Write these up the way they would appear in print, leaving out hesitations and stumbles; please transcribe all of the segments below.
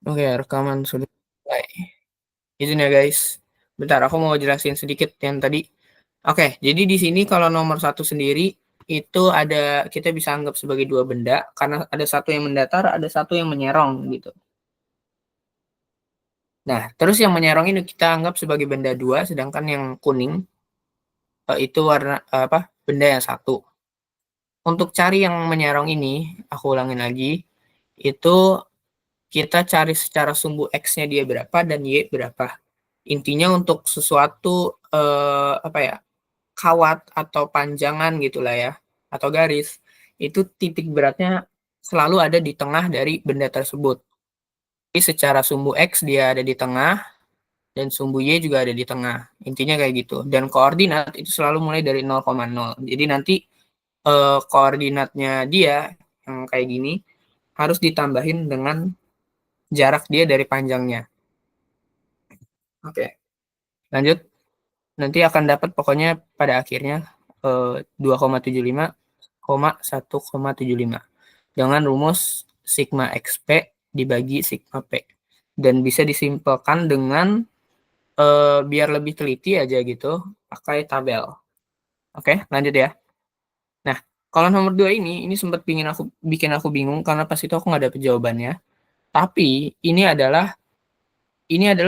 Oke, rekaman sudah mulai. Izin ya guys. Bentar, aku mau jelasin sedikit yang tadi. Oke, jadi di sini kalau nomor satu sendiri itu ada kita bisa anggap sebagai dua benda karena ada satu yang mendatar, ada satu yang menyerong gitu. Nah, terus yang menyerong ini kita anggap sebagai benda dua, sedangkan yang kuning itu warna apa? Benda yang satu. Untuk cari yang menyerong ini, aku ulangin lagi, itu kita cari secara sumbu X-nya dia berapa dan Y berapa. Intinya untuk sesuatu apa ya, kawat atau panjangan gitulah ya, atau garis, itu titik beratnya selalu ada di tengah dari benda tersebut. Jadi secara sumbu X dia ada di tengah dan sumbu Y juga ada di tengah. Intinya kayak gitu. Dan koordinat itu selalu mulai dari 0,0. Jadi nanti koordinatnya dia yang kayak gini harus ditambahin dengan jarak dia dari panjangnya. Oke, lanjut. Nanti akan dapat pokoknya pada akhirnya 2,75,1,75 dengan rumus sigma XP dibagi sigma P. Dan bisa disimpulkan dengan biar lebih teliti aja gitu, pakai tabel. Oke, lanjut ya. Nah, kalau nomor 2 ini sempat bikin aku bingung karena pas itu aku nggak dapet jawabannya. Tapi ini adalah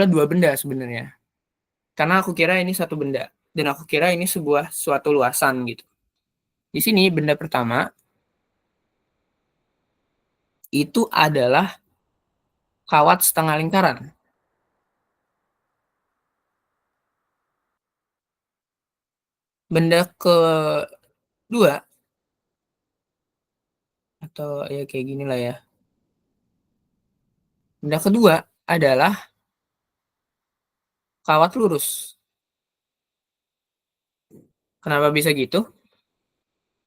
dua benda sebenarnya. Karena aku kira ini satu benda dan aku kira ini sebuah suatu luasan gitu. Di sini benda pertama itu adalah kawat setengah lingkaran. Benda kedua atau ya kayak gini lah ya. Benda kedua adalah kawat lurus. Kenapa bisa gitu?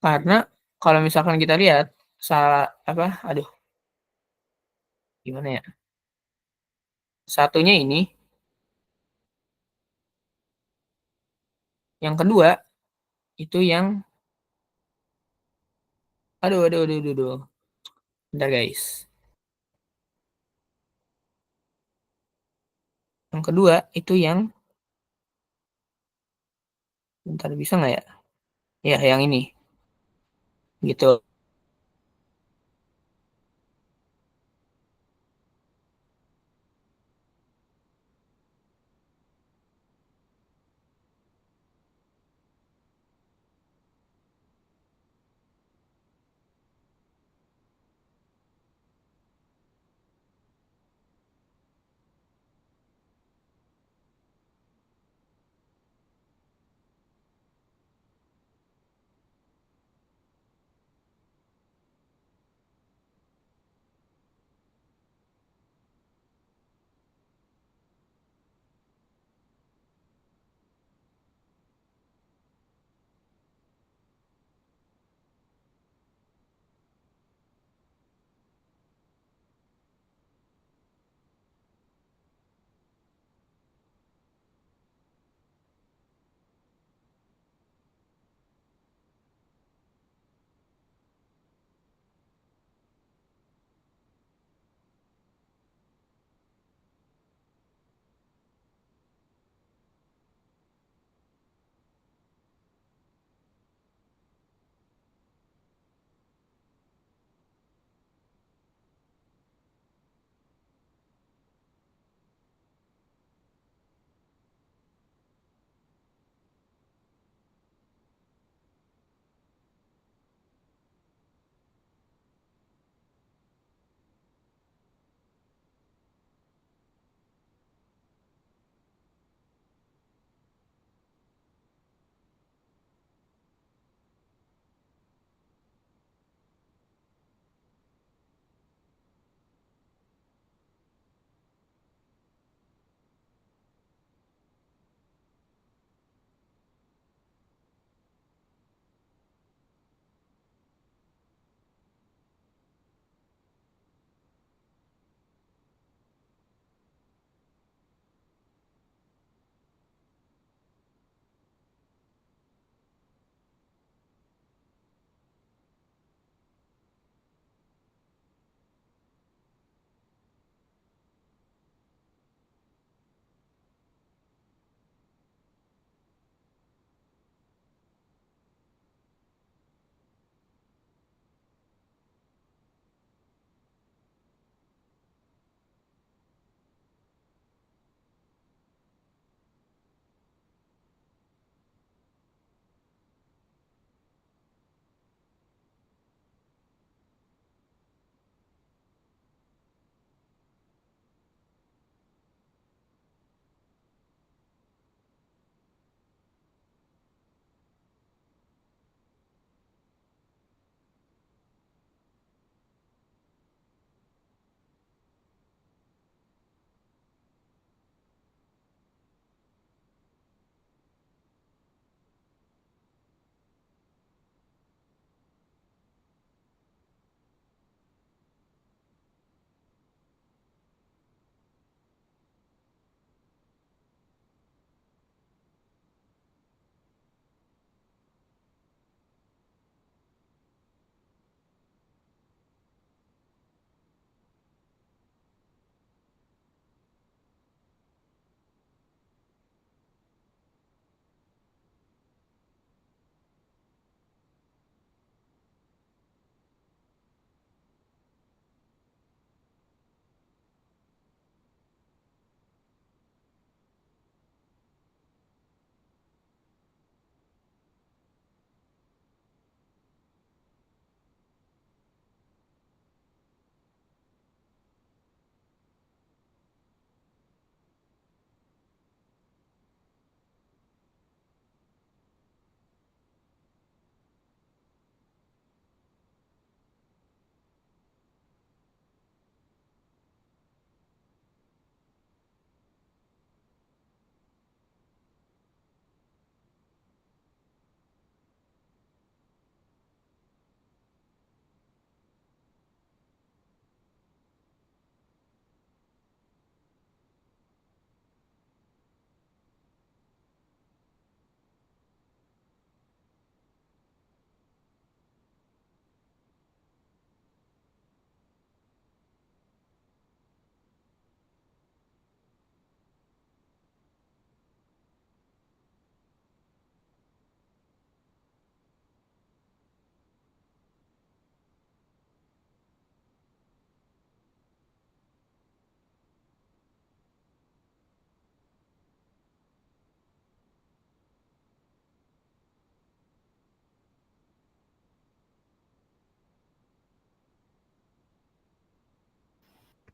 Karena kalau misalkan kita lihat salah apa? Aduh, gimana ya? Satunya ini, yang kedua itu yang aduh aduh aduh aduh, aduh. Bentar guys. Yang kedua itu yang bentar bisa nggak ya? Ya, yang ini gitu.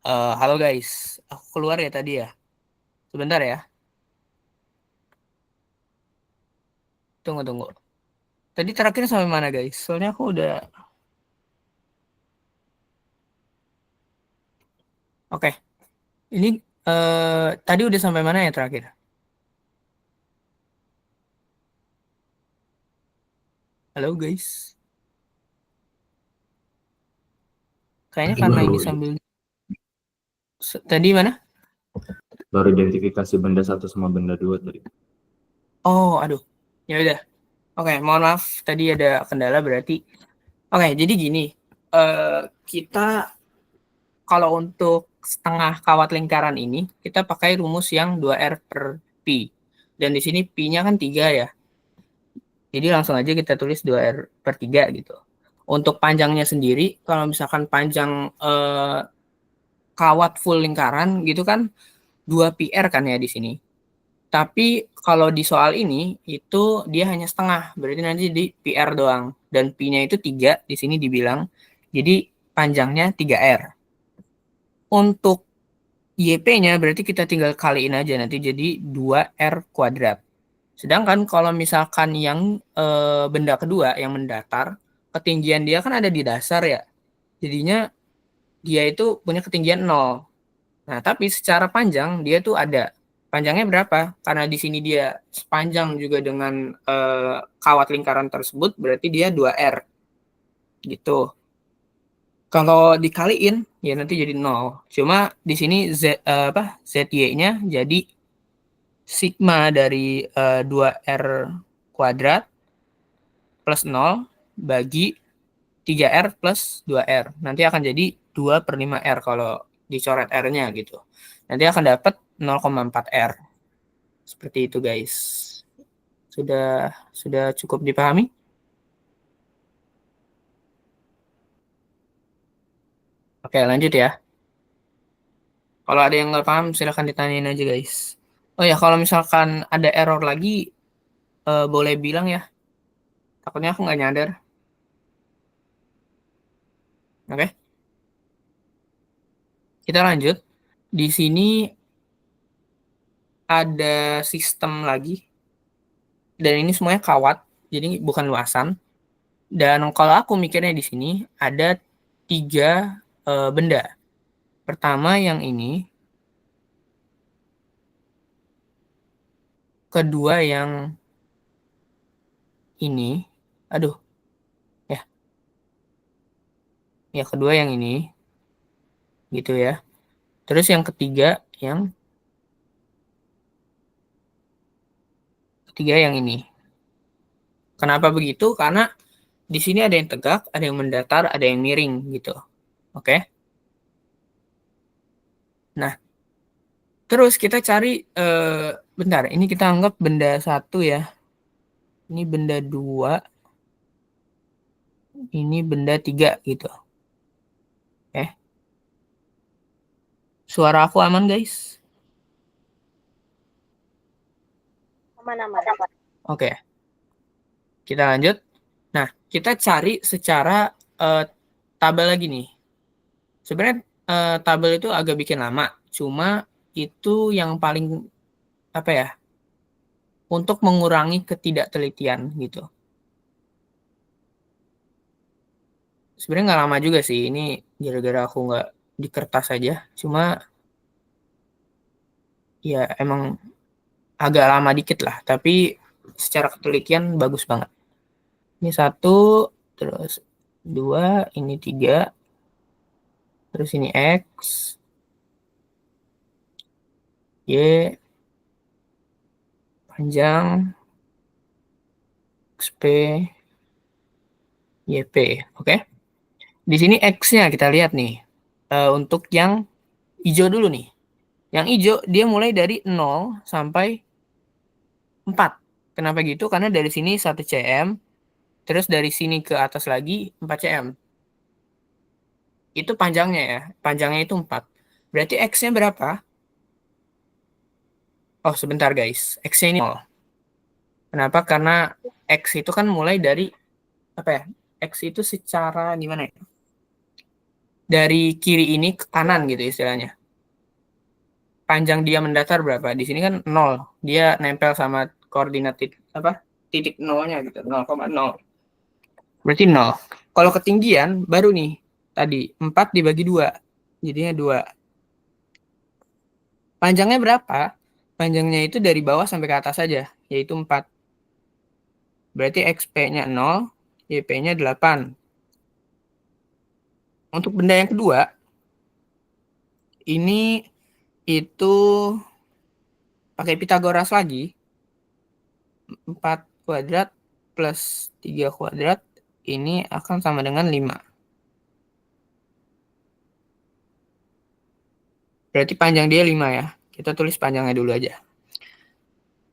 Halo guys, aku keluar ya tadi ya. Sebentar ya, tunggu. Tadi terakhir sampai mana guys? Soalnya aku udah... Oke, ini tadi udah sampai mana ya terakhir? Halo guys, kayaknya Tadi karena baru ini sambil... Tadi mana? baru identifikasi benda satu sama benda dua tadi. Oh, aduh. Ya udah. Oke, mohon maaf tadi ada kendala berarti. Oke, jadi gini. Kita kalau untuk setengah kawat lingkaran ini, kita pakai rumus yang 2R per Pi. Dan di sini Pi-nya kan 3 ya. Jadi langsung aja kita tulis 2R per 3 gitu. Untuk panjangnya sendiri, kalau misalkan panjang kawat full lingkaran gitu kan 2PR kan ya di sini. Tapi kalau di soal ini itu dia hanya setengah, berarti nanti di PR doang. Dan Pi-nya itu 3 di sini dibilang. Jadi panjangnya 3R. Untuk YP-nya berarti kita tinggal kaliin aja nanti jadi 2R kuadrat. Sedangkan kalau misalkan yang benda kedua yang mendatar, ketinggian dia kan ada di dasar ya. Jadinya dia itu punya ketinggian 0. Nah, tapi secara panjang dia tuh ada. Panjangnya berapa? Karena di sini dia sepanjang juga dengan kawat lingkaran tersebut, berarti dia 2R. Gitu. Kalau dikaliin, ya nanti jadi 0. Cuma di sini ZY-nya jadi sigma dari 2R kuadrat plus 0 bagi 3R plus 2R. Nanti akan jadi 2 per 5R kalau dicoret R-nya gitu. Nanti akan dapat 0,4R. Seperti itu guys. Sudah cukup dipahami? Oke lanjut ya. Kalau ada yang nggak paham silahkan ditanyain aja guys. Oh ya kalau misalkan ada error lagi boleh bilang ya. Takutnya aku nggak nyadar. Oke, kita lanjut. Di sini ada sistem lagi. Dan ini semuanya kawat. Jadi bukan luasan. Dan kalau aku mikirnya di sini ada 3 benda. Pertama yang ini. Kedua yang ini. Aduh, ya. Ya kedua yang ini. Gitu ya. Terus yang ketiga yang ini. Kenapa begitu? Karena di sini ada yang tegak, ada yang mendatar, ada yang miring gitu. Oke. Nah, terus kita cari bentar, ini kita anggap benda 1 ya. Ini benda 2, ini benda 3 gitu. Oke. Suara aku aman, guys? Aman-aman. Oke. Kita lanjut. Nah, kita cari secara tabel lagi nih. Sebenarnya tabel itu agak bikin lama, cuma itu yang paling apa ya? Untuk mengurangi ketidaktelitian gitu. Sebenarnya nggak lama juga sih, ini gara-gara aku nggak di kertas aja. Cuma ya emang agak lama dikit lah, tapi secara ketelitian bagus banget. Ini 1, terus 2, ini 3, terus ini X, Y, panjang, XP, YP. Oke. Di sini X-nya kita lihat nih. Untuk yang hijau dulu nih. Yang hijau dia mulai dari 0 sampai 4. Kenapa gitu? Karena dari sini 1 cm, terus dari sini ke atas lagi 4 cm. Itu panjangnya ya. Panjangnya itu 4. Berarti X-nya berapa? Oh, sebentar guys. X-nya ini 0. Kenapa? Karena X itu kan mulai dari apa ya? X itu secara gimana ya? dari kiri ini ke kanan gitu istilahnya. Panjang dia mendatar berapa? Di sini kan 0. Dia nempel sama koordinat titik nolnya gitu, 0,0. Berarti 0. Kalau ketinggian baru nih tadi 4 dibagi 2. Jadinya 2. Panjangnya berapa? Panjangnya itu dari bawah sampai ke atas saja, yaitu 4. Berarti XP-nya 0, YP-nya 8. Untuk benda yang kedua, ini itu pakai Pitagoras lagi. 4 kuadrat plus 3 kuadrat ini akan sama dengan 5. Berarti panjang dia 5 ya. Kita tulis panjangnya dulu aja.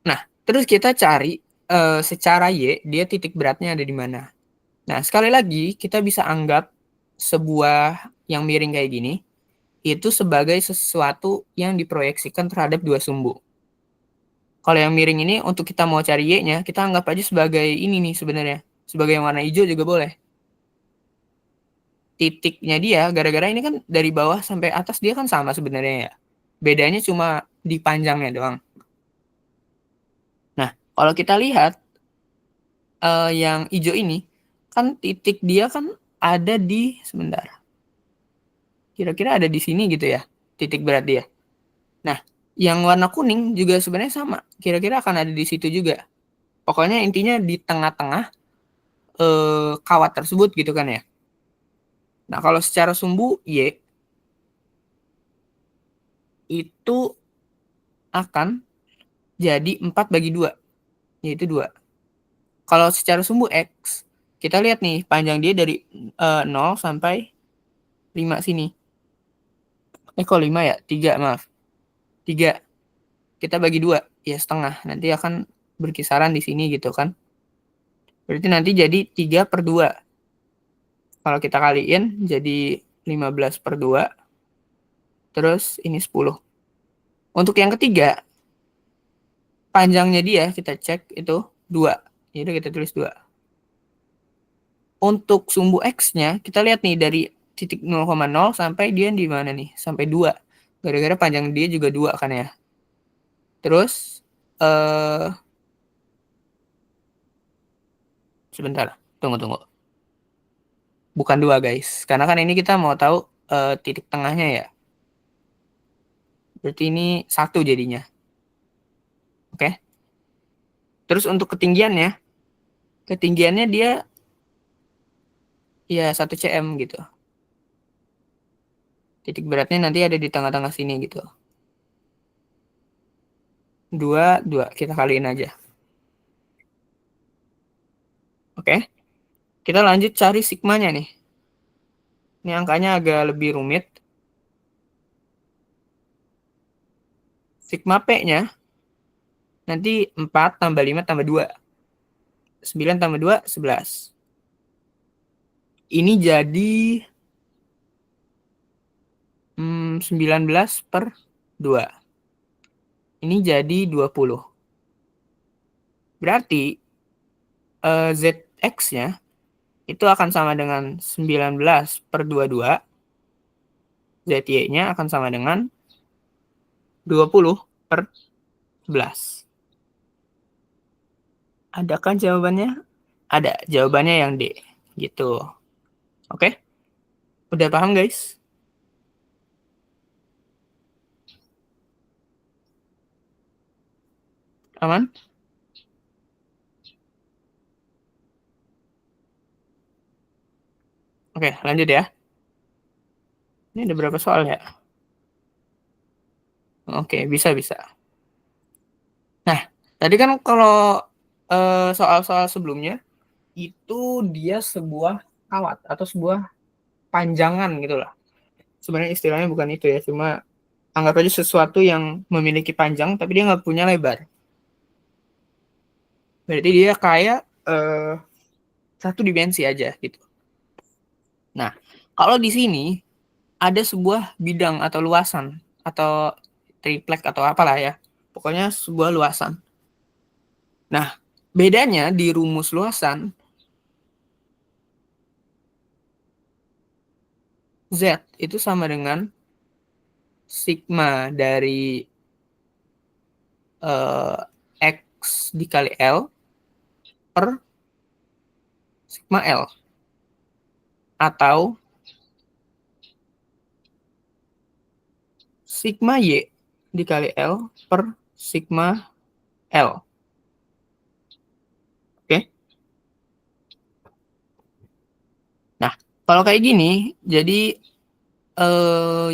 Nah, terus kita cari secara Y, dia titik beratnya ada di mana. Nah, sekali lagi kita bisa anggap sebuah yang miring kayak gini itu sebagai sesuatu yang diproyeksikan terhadap dua sumbu. Kalau yang miring ini untuk kita mau cari Y-nya, kita anggap aja sebagai ini nih sebenarnya. Sebagai yang warna hijau juga boleh. Titiknya dia, gara-gara ini kan dari bawah sampai atas dia kan sama sebenarnya ya. Bedanya cuma di panjangnya doang. Nah, kalau kita lihat yang hijau ini, kan titik dia kan ada di, sebentar. Kira-kira ada di sini gitu ya, titik berat dia. Nah, yang warna kuning juga sebenarnya sama. Kira-kira akan ada di situ juga. Pokoknya intinya di tengah-tengah kawat tersebut gitu kan ya. Nah, kalau secara sumbu Y itu akan jadi 4 bagi 2, yaitu 2. Kalau secara sumbu X, kita lihat nih panjang dia dari 0 sampai 5 sini. Kok 5 ya? 3, maaf. 3. Kita bagi 2, ya setengah. Nanti akan berkisaran di sini gitu kan. Berarti nanti jadi 3/2. Kalau kita kaliin jadi 15/2. Terus ini 10. Untuk yang ketiga, panjangnya dia kita cek itu 2. Jadi kita tulis 2. Untuk sumbu X-nya, kita lihat nih dari titik 0,0 sampai dia di mana nih? Sampai 2. Gara-gara panjang dia juga 2 kan ya. Terus, sebentar, tunggu. Bukan 2 guys, karena kan ini kita mau tahu titik tengahnya ya. Berarti ini 1 jadinya. Oke. Terus untuk ketinggiannya dia ya 1 cm gitu. Titik beratnya nanti ada di tengah-tengah sini gitu. 2, kita kaliin aja. Oke. Kita lanjut cari sigmanya nih. Ini angkanya agak lebih rumit. Sigma P-nya nanti 4 tambah 5 tambah 2. 9 tambah 2, 11. Ini jadi 19/2. Ini jadi 20. Berarti ZX-nya itu akan sama dengan 19/22. ZY-nya akan sama dengan 20/11. Adakah jawabannya? Ada. Jawabannya yang D. Gitu. Oke? Udah paham guys? Aman? Oke, lanjut ya. Ini ada berapa soal ya? Oke, bisa. Nah, tadi kan kalau soal-soal sebelumnya, itu dia sebuah kawat atau sebuah panjangan gitu lah. Sebenarnya istilahnya bukan itu ya, cuma anggap aja sesuatu yang memiliki panjang tapi dia nggak punya lebar. Berarti dia kayak satu dimensi aja gitu. Nah, kalau di sini ada sebuah bidang atau luasan atau triplek atau apalah ya, pokoknya sebuah luasan. Nah, bedanya di rumus luasan Z itu sama dengan sigma dari X dikali L per sigma L. Atau sigma Y dikali L per sigma L. Oke. Nah, kalau kayak gini, jadi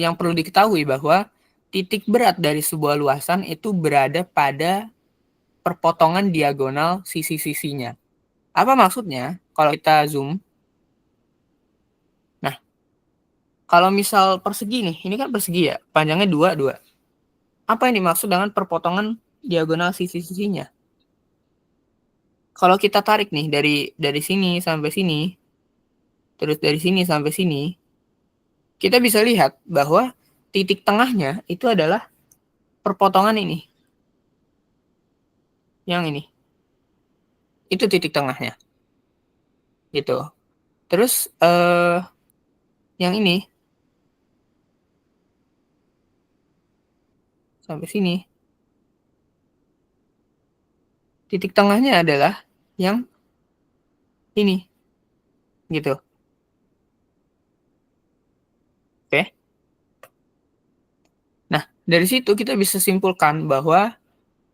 yang perlu diketahui bahwa titik berat dari sebuah luasan itu berada pada perpotongan diagonal sisi-sisinya. Apa maksudnya? Kalau kita zoom, nah, kalau misal persegi nih, ini kan persegi ya, panjangnya 2, 2. Apa yang dimaksud dengan perpotongan diagonal sisi-sisinya? Kalau kita tarik nih dari sini sampai sini, terus dari sini sampai sini, kita bisa lihat bahwa titik tengahnya itu adalah perpotongan ini. Yang ini. Itu titik tengahnya. Gitu. Terus yang ini sampai sini. Titik tengahnya adalah yang ini. Gitu. Oke. Nah, dari situ kita bisa simpulkan bahwa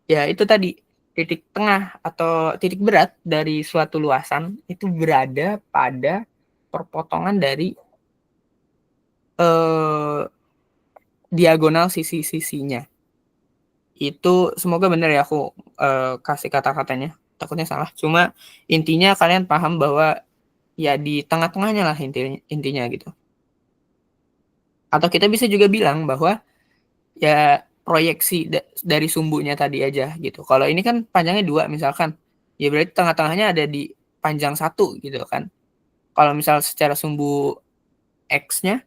ya itu tadi titik tengah atau titik berat dari suatu luasan itu berada pada perpotongan dari diagonal sisi-sisinya. Itu semoga benar ya aku kasih kata-katanya. Takutnya salah. Cuma intinya kalian paham bahwa ya di tengah-tengahnya lah intinya gitu. Atau kita bisa juga bilang bahwa ya proyeksi dari sumbunya tadi aja gitu. Kalau ini kan panjangnya 2 misalkan, ya berarti tengah-tengahnya ada di panjang 1 gitu kan. Kalau misal secara sumbu X-nya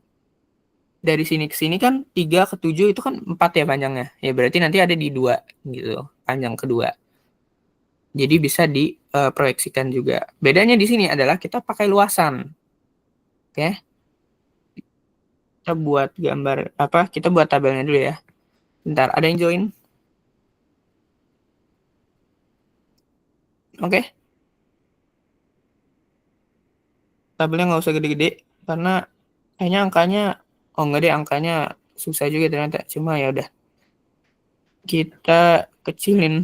dari sini ke sini kan 3 ke 7 itu kan 4 ya panjangnya. Ya berarti nanti ada di 2 gitu, panjang kedua. Jadi bisa diproyeksikan juga. Bedanya di sini adalah kita pakai luasan. Oke. Kita buat gambar apa? Kita buat tabelnya dulu ya. Bentar, ada yang join? Oke. Tabelnya nggak usah gede-gede karena kayaknya angkanya enggak deh, angkanya susah juga ternyata. Cuma ya udah. Kita kecilin.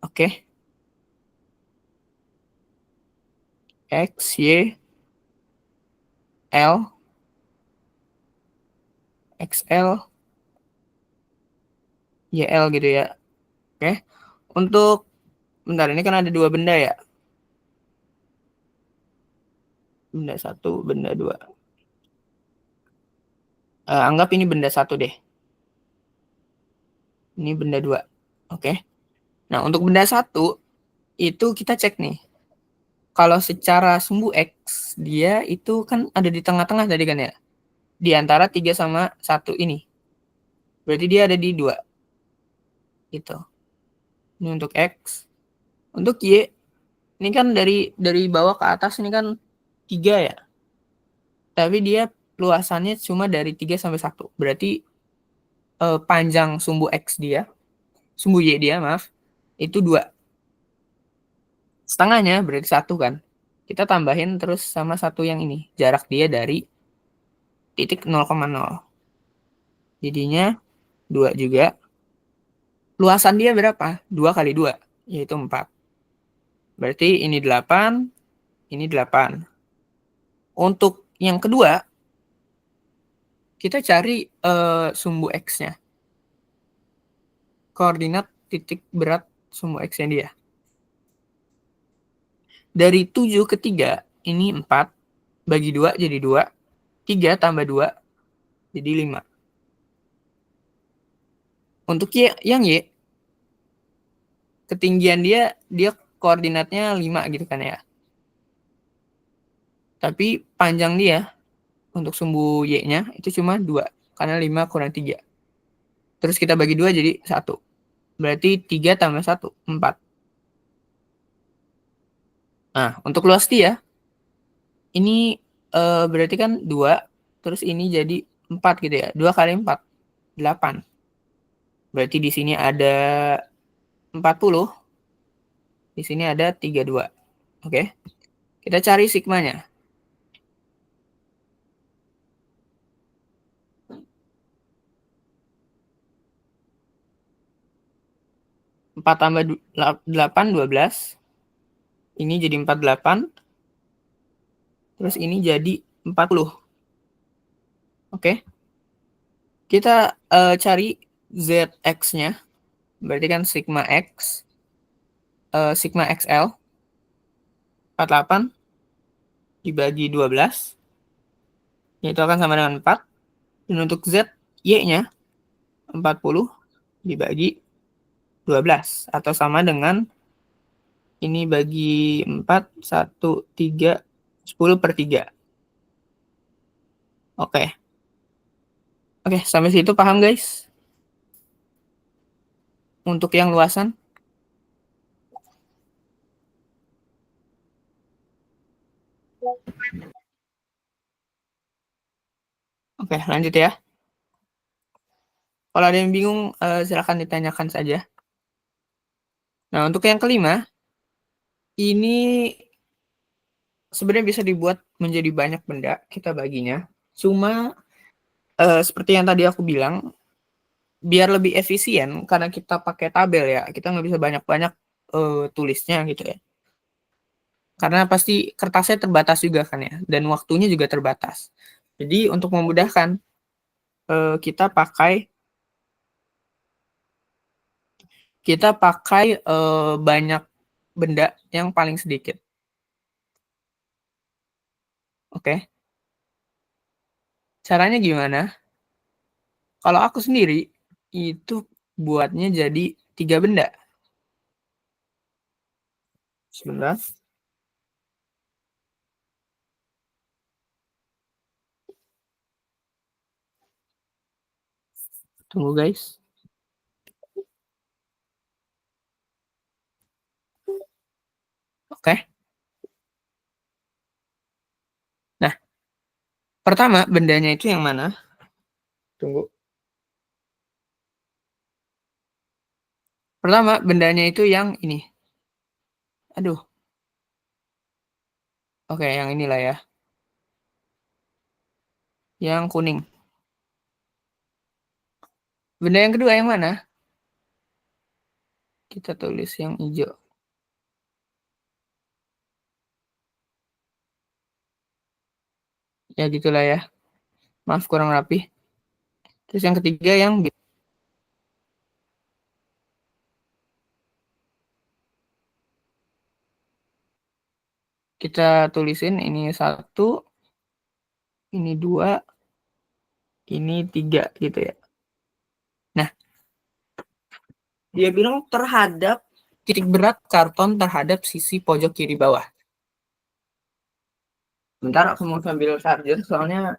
Oke. X, Y, L, XL, YL gitu ya. Oke. Untuk bentar, ini kan ada 2 benda ya. Benda 1, benda 2. Anggap ini benda 1 deh. Ini benda 2. Oke. Nah, untuk benda 1 itu kita cek nih. Kalau secara sumbu X, dia itu kan ada di tengah-tengah tadi kan ya. Di antara 3 sama 1 ini. Berarti dia ada di 2. Gitu. Ini untuk X. Untuk Y, ini kan dari bawah ke atas ini kan 3 ya. Tapi dia luasannya cuma dari 3 sampai 1. Berarti panjang sumbu X dia, sumbu Y dia maaf, itu 2. Setengahnya berarti 1 kan. Kita tambahin terus sama 1 yang ini. Jarak dia dari titik 0,0. Jadinya 2 juga. Luasan dia berapa? 2 kali 2, yaitu 4. Berarti ini 8, ini 8. Untuk yang kedua, kita cari sumbu X-nya. Koordinat titik berat sumbu X-nya dia. Dari 7 ke 3, ini 4. Bagi 2 jadi 2. 3 tambah 2 jadi 5. Untuk Y, yang Y, ketinggian dia koordinatnya 5 gitu kan ya. Tapi panjang dia untuk sumbu Y-nya itu cuma 2. Karena 5 kurang 3. Terus kita bagi 2 jadi 1. Berarti 3 tambah 1, 4. Nah, untuk luas dia, ini berarti kan 2, terus ini jadi 4 gitu ya. 2 kali 4, 8. Berarti di sini ada 40, di sini ada 32. Oke. Kita cari sigmanya. 4 tambah 8, 12. Ini jadi 48. Terus ini jadi 40. Oke. Kita cari ZX-nya. Berarti kan sigma X, sigma XL, 48 dibagi 12. Itu akan sama dengan 4. Dan untuk Z, Y-nya 40 dibagi 12. Atau sama dengan ini bagi 4, 1, 3, 10/3. Oke. Oke, sampai situ paham guys? Untuk yang luasan. Oke, lanjut ya. Kalau ada yang bingung, silakan ditanyakan saja. Nah, untuk yang kelima, ini sebenarnya bisa dibuat menjadi banyak benda, kita baginya. Cuma, seperti yang tadi aku bilang, biar lebih efisien, karena kita pakai tabel ya, kita nggak bisa banyak-banyak tulisnya gitu ya. Karena pasti kertasnya terbatas juga kan ya, dan waktunya juga terbatas. Jadi untuk memudahkan, kita pakai banyak benda yang paling sedikit. Oke. Caranya gimana? Kalau aku sendiri, itu buatnya jadi 3 benda. Sebentar, tunggu guys. Oke. Nah, pertama bendanya itu yang mana? Tunggu. Pertama bendanya itu yang ini. Aduh. Oke, yang inilah ya. Yang kuning. Benda yang kedua yang mana? Kita tulis yang hijau. Ya gitulah ya. Maaf kurang rapi. Terus yang ketiga yang kita tulisin ini 1, ini 2, ini 3 gitu ya. Nah, dia bilang terhadap titik berat karton terhadap sisi pojok kiri bawah. Bentar aku mau sambil charger soalnya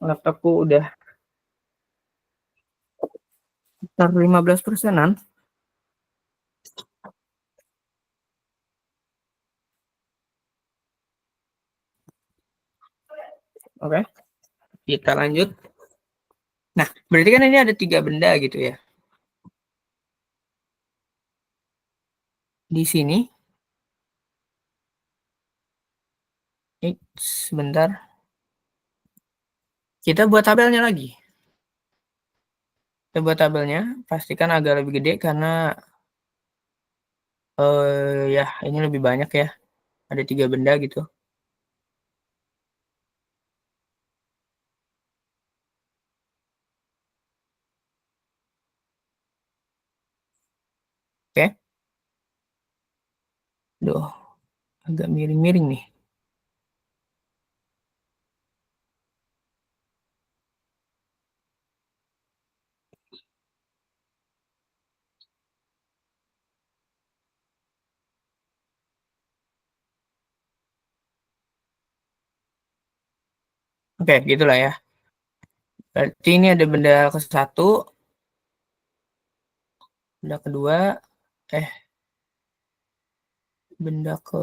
laptopku udah sekitar 15%-an. Oke, kita lanjut. Nah, berarti kan ini ada 3 benda gitu ya. Di sini, sebentar. Kita buat tabelnya lagi. Kita buat tabelnya, pastikan agak lebih gede karena ya ini lebih banyak ya. Ada 3 benda gitu. Oke. Duh, agak miring-miring nih. Oke, gitulah ya. Berarti ini ada benda ke-1, benda kedua, benda ke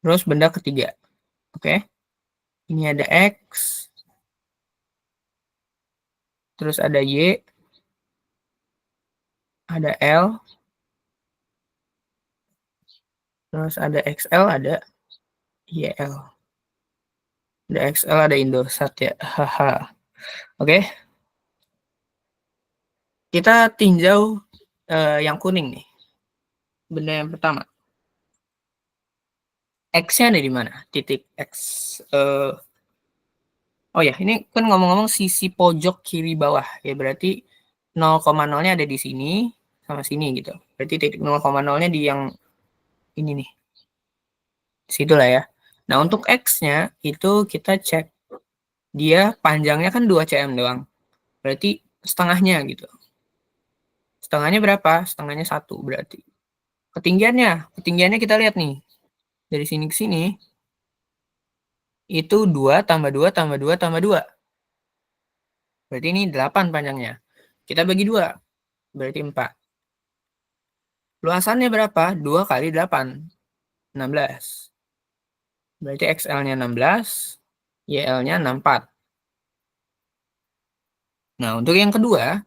Terus benda ketiga. Oke. Ini ada X. Terus ada Y. Ada L. Terus ada XL, ada YL. Ada XL, ada Indosat ya. Haha. Oke. Kita tinjau yang kuning nih. Benda yang pertama. X-nya ada di mana? Titik X. Oh ya, ini kan ngomong-ngomong sisi pojok kiri bawah. Ya berarti 0,0-nya ada di sini sama sini gitu. Berarti titik 0,0-nya di yang ini nih. Situlah ya. Nah, untuk X-nya itu kita cek. Dia panjangnya kan 2 cm doang. Berarti setengahnya gitu. Setengahnya berapa? Setengahnya 1 berarti. Ketinggiannya kita lihat nih. Dari sini ke sini itu 2 tambah 2 tambah 2 tambah 2. Berarti ini 8 panjangnya. Kita bagi 2. Berarti 4. Luasannya berapa? 2 kali 8. 16. Berarti XL-nya 16, YL-nya 64. Nah, untuk yang kedua,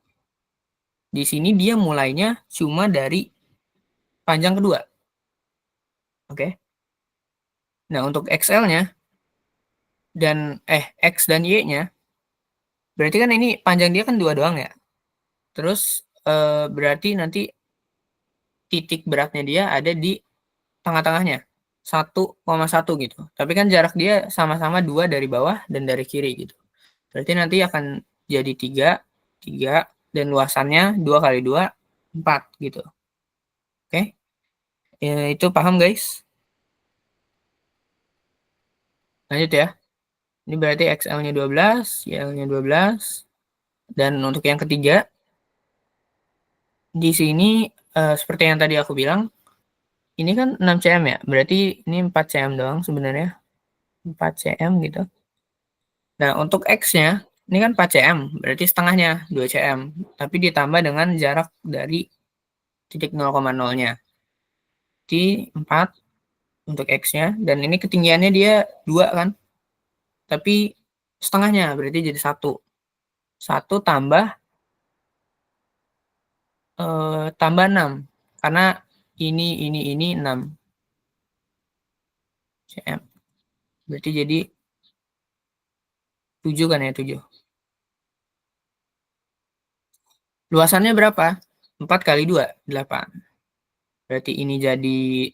di sini dia mulainya cuma dari panjang kedua. Oke. Nah, untuk XL-nya dan X dan Y-nya, berarti kan ini panjang dia kan 2 doang ya. Terus berarti nanti titik beratnya dia ada di tengah-tengahnya. 1,1 gitu. Tapi kan jarak dia sama-sama 2 dari bawah dan dari kiri gitu. Berarti nanti akan jadi 3, dan luasannya 2 kali 2, 4 gitu. Oke. Ya, itu paham guys? Lanjut ya. Ini berarti XL-nya 12, YL-nya 12. Dan untuk yang ketiga, di sini seperti yang tadi aku bilang, ini kan 6 cm ya. Berarti ini 4 cm doang sebenarnya. 4 cm gitu. Nah, untuk X-nya, ini kan 4 cm, berarti setengahnya 2 cm. Tapi ditambah dengan jarak dari titik 0,0-nya. Di 4 untuk X-nya. Dan ini ketinggiannya dia 2 kan. Tapi setengahnya, berarti jadi 1. 1 tambah 6. Karena ini 6 cm. Berarti jadi 7 kan ya, 7. Luasannya berapa? 4 kali 2, 8. Berarti ini jadi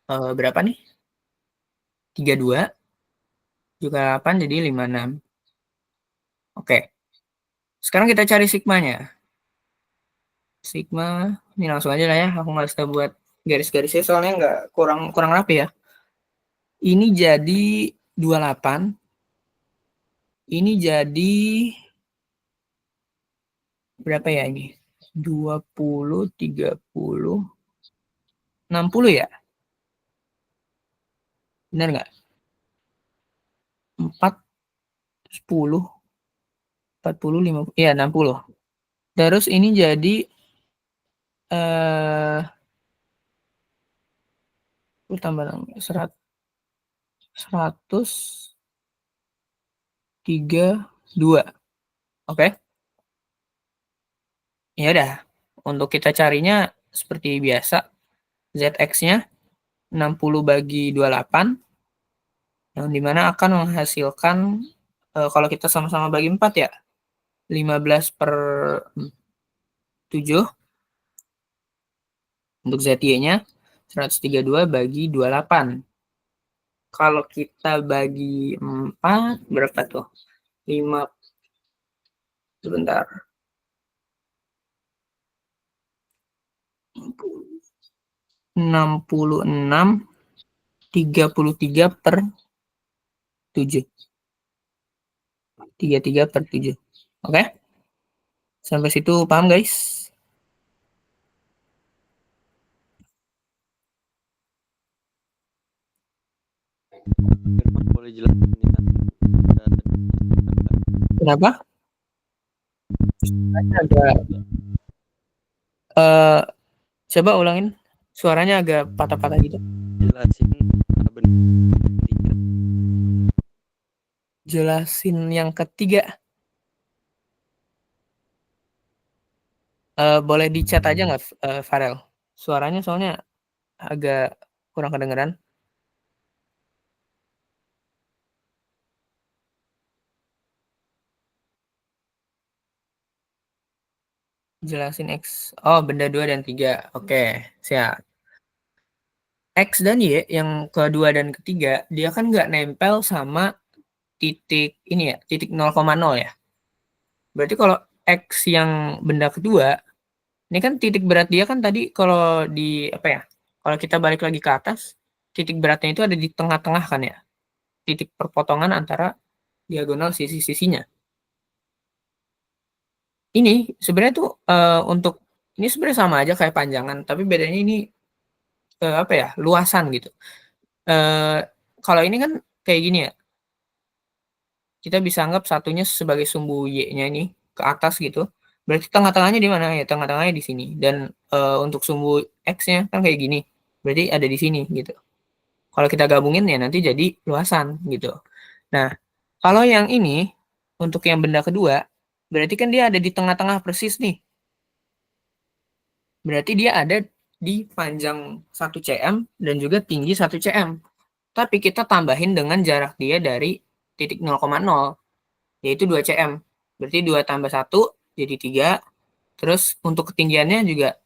berapa nih? 32. Juga 8 jadi 56. Oke. Sekarang kita cari sigmanya. Sigma, ini langsung aja lah ya. Aku nggak bisa buat garis-garisnya soalnya nggak kurang rapi ya. Ini jadi 28. Ini jadi berapa ya ini? 20, 30, 60 ya? Benar nggak? 4, 10, 40, 50, ya 60. Terus ini jadi tambah 132. Oke. Ya udah. Untuk kita carinya seperti biasa. ZX-nya 60 bagi 28. Yang dimana akan menghasilkan kalau kita sama-sama bagi 4 ya. 15/7. Untuk ZY-nya 132 bagi 28. Kalau kita bagi 4, berapa tuh? 5, sebentar. 66, 33/7. 33/7. Oke? Sampai situ paham guys? Boleh jelasin Kenapa? Coba ulangin, suaranya agak patah-patah gitu. jelasin Jelasin yang ketiga. Boleh di-chat aja nggak, Farel? Suaranya soalnya agak kurang kedengeran. Jelasin X. Oh, benda 2 dan 3. Oke, siap. X dan Y yang kedua dan ketiga, dia kan nggak nempel sama titik ini ya, titik 0,0 ya. Berarti kalau X yang benda kedua, ini kan titik berat dia kan tadi kalau di apa ya? Kalau kita balik lagi ke atas, titik beratnya itu ada di tengah-tengah kan ya. Titik perpotongan antara diagonal sisi-sisinya. Ini sebenarnya tuh untuk ini sebenarnya sama aja kayak panjangan, tapi bedanya ini apa ya? Luasan gitu. Eh kalau ini kan kayak gini ya. Kita bisa anggap satunya sebagai sumbu Y-nya ini ke atas gitu. Berarti tengah-tengahnya di mana? Ya tengah-tengahnya di sini. Dan untuk sumbu X-nya kan kayak gini. Berarti ada di sini gitu. Kalau kita gabungin ya nanti jadi luasan gitu. Nah, kalau yang ini untuk yang benda kedua, berarti kan dia ada di tengah-tengah persis nih. Berarti dia ada di panjang 1 cm dan juga tinggi 1 cm. Tapi kita tambahin dengan jarak dia dari titik 0,0 yaitu 2 cm. Berarti 2 tambah 1 jadi 3. Terus untuk ketinggiannya juga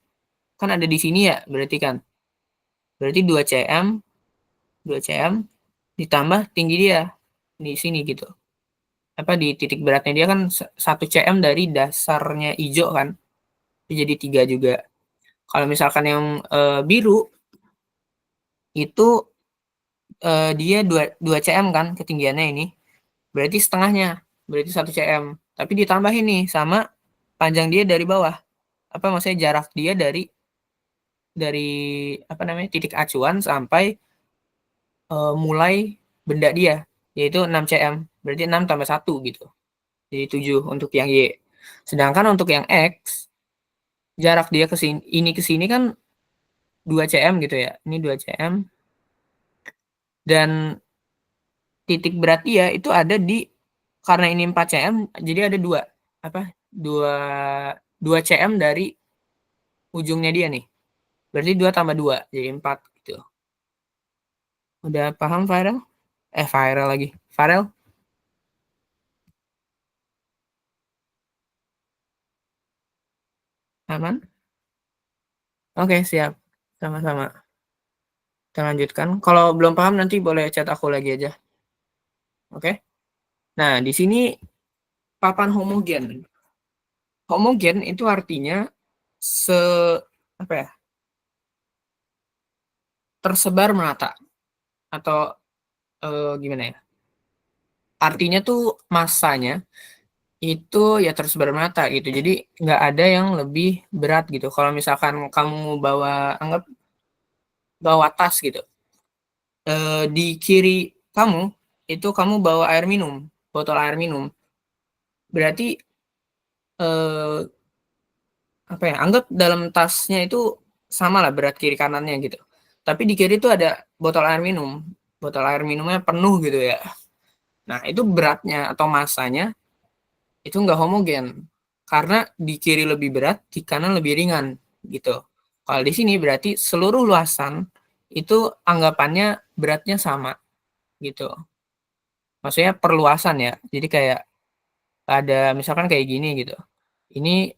kan ada di sini ya, berarti kan. Berarti 2 cm, 2 cm ditambah tinggi dia di sini gitu. Apa di titik beratnya dia kan 1 cm dari dasarnya hijau kan. Jadi 3 juga. Kalau misalkan yang biru itu dia 2 cm kan ketinggiannya ini. Berarti setengahnya. Berarti 1 cm. Tapi ditambahin nih sama panjang dia dari bawah. Apa maksudnya jarak dia dari apa namanya titik acuan sampai mulai benda dia yaitu 6 cm. Berarti 6 tambah 1 gitu. Jadi 7 untuk yang Y. Sedangkan untuk yang X jarak dia ke sini kan 2 cm gitu ya. Ini 2 cm dan titik berat dia itu ada di karena ini 4 cm jadi ada 2 apa 2 2 cm dari ujungnya dia nih. Berarti 2 tambah 2 jadi 4 gitu. Udah paham Farel? Farel lagi. Farel? Aman? Oke, siap. Sama-sama. Kita lanjutkan. Kalau belum paham nanti boleh chat aku lagi aja. Oke? Nah, di sini papan homogen. Homogen itu artinya se apa ya? Tersebar merata atau gimana ya? Artinya tuh masanya itu ya tersebar merata gitu. Jadi nggak ada yang lebih berat gitu. Kalau misalkan kamu anggap bawa tas gitu. Di kiri kamu itu kamu bawa air minum, botol air minum. Berarti eh, apa ya? Anggap dalam tasnya itu sama lah berat kiri kanannya gitu. Tapi di kiri itu ada botol air minum. Botol air minumnya penuh gitu ya. Nah, itu beratnya atau masanya itu nggak homogen. Karena di kiri lebih berat, di kanan lebih ringan gitu. Kalau di sini berarti seluruh luasan itu anggapannya beratnya sama gitu. Maksudnya perluasan ya. Jadi kayak ada misalkan kayak gini gitu. Ini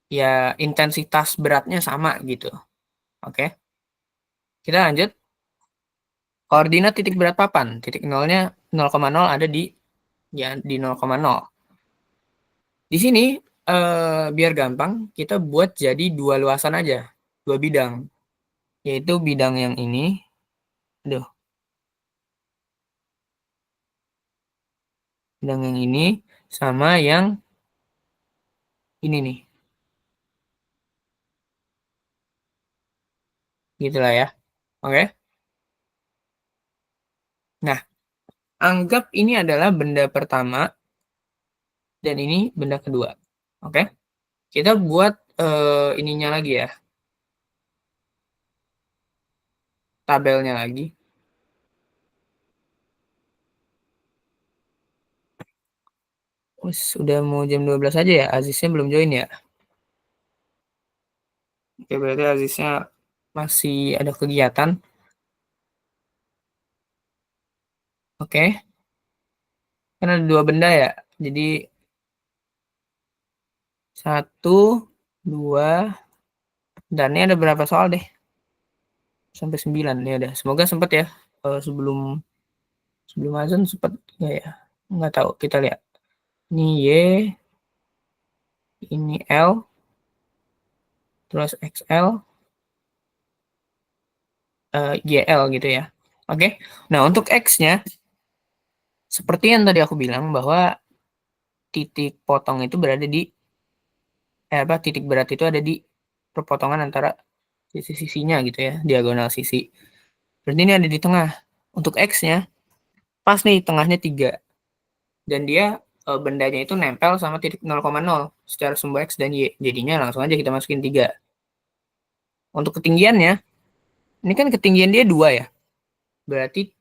ya intensitas beratnya sama gitu. Oke. Kita lanjut. Koordinat titik berat papan. Titik nolnya 0,0 ada di ya di 0,0. Di sini biar gampang kita buat jadi dua luasan aja, dua bidang. Yaitu bidang yang ini, aduh, bidang yang ini sama yang ini nih. Gitulah ya. Oke. Nah, anggap ini adalah benda pertama dan ini benda kedua. Oke. Kita buat ininya lagi ya, tabelnya lagi. Udah mau jam 12 aja ya, Aziznya belum join ya? Oke, berarti Aziznya masih ada kegiatan. Oke, kan ada 2 benda ya, jadi 1, 2, dan ini ada berapa soal deh? Sampai 9, ya udah. Semoga sempat ya, sebelum azan sempat nggak ya? Nggak tahu, kita lihat. Ini Y, ini L, terus XL, YL gitu ya. Oke, nah untuk X-nya, seperti yang tadi aku bilang bahwa titik potong itu berada di, titik berat itu ada di perpotongan antara sisi-sisinya gitu ya, diagonal sisi. Berarti ini ada di tengah. Untuk X-nya, pas nih tengahnya 3. Dan dia bendanya itu nempel sama titik 0,0 secara sumbu X dan Y. Jadinya langsung aja kita masukin 3. Untuk ketinggiannya, ini kan ketinggian dia 2 ya. Berarti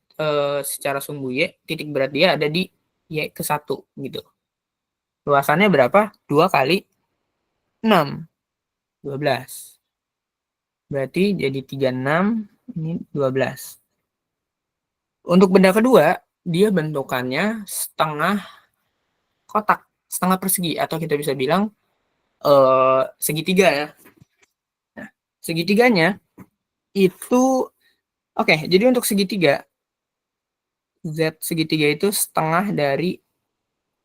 secara sumbu Y, titik berat dia ada di Y ke 1 gitu. Luasannya berapa? 2 kali 6. 12. Berarti jadi 36, ini 12. Untuk benda kedua, dia bentukannya setengah kotak, setengah persegi, atau kita bisa bilang segitiga ya. Nah, segitiganya itu, oke, jadi untuk segitiga, Z segitiga itu setengah dari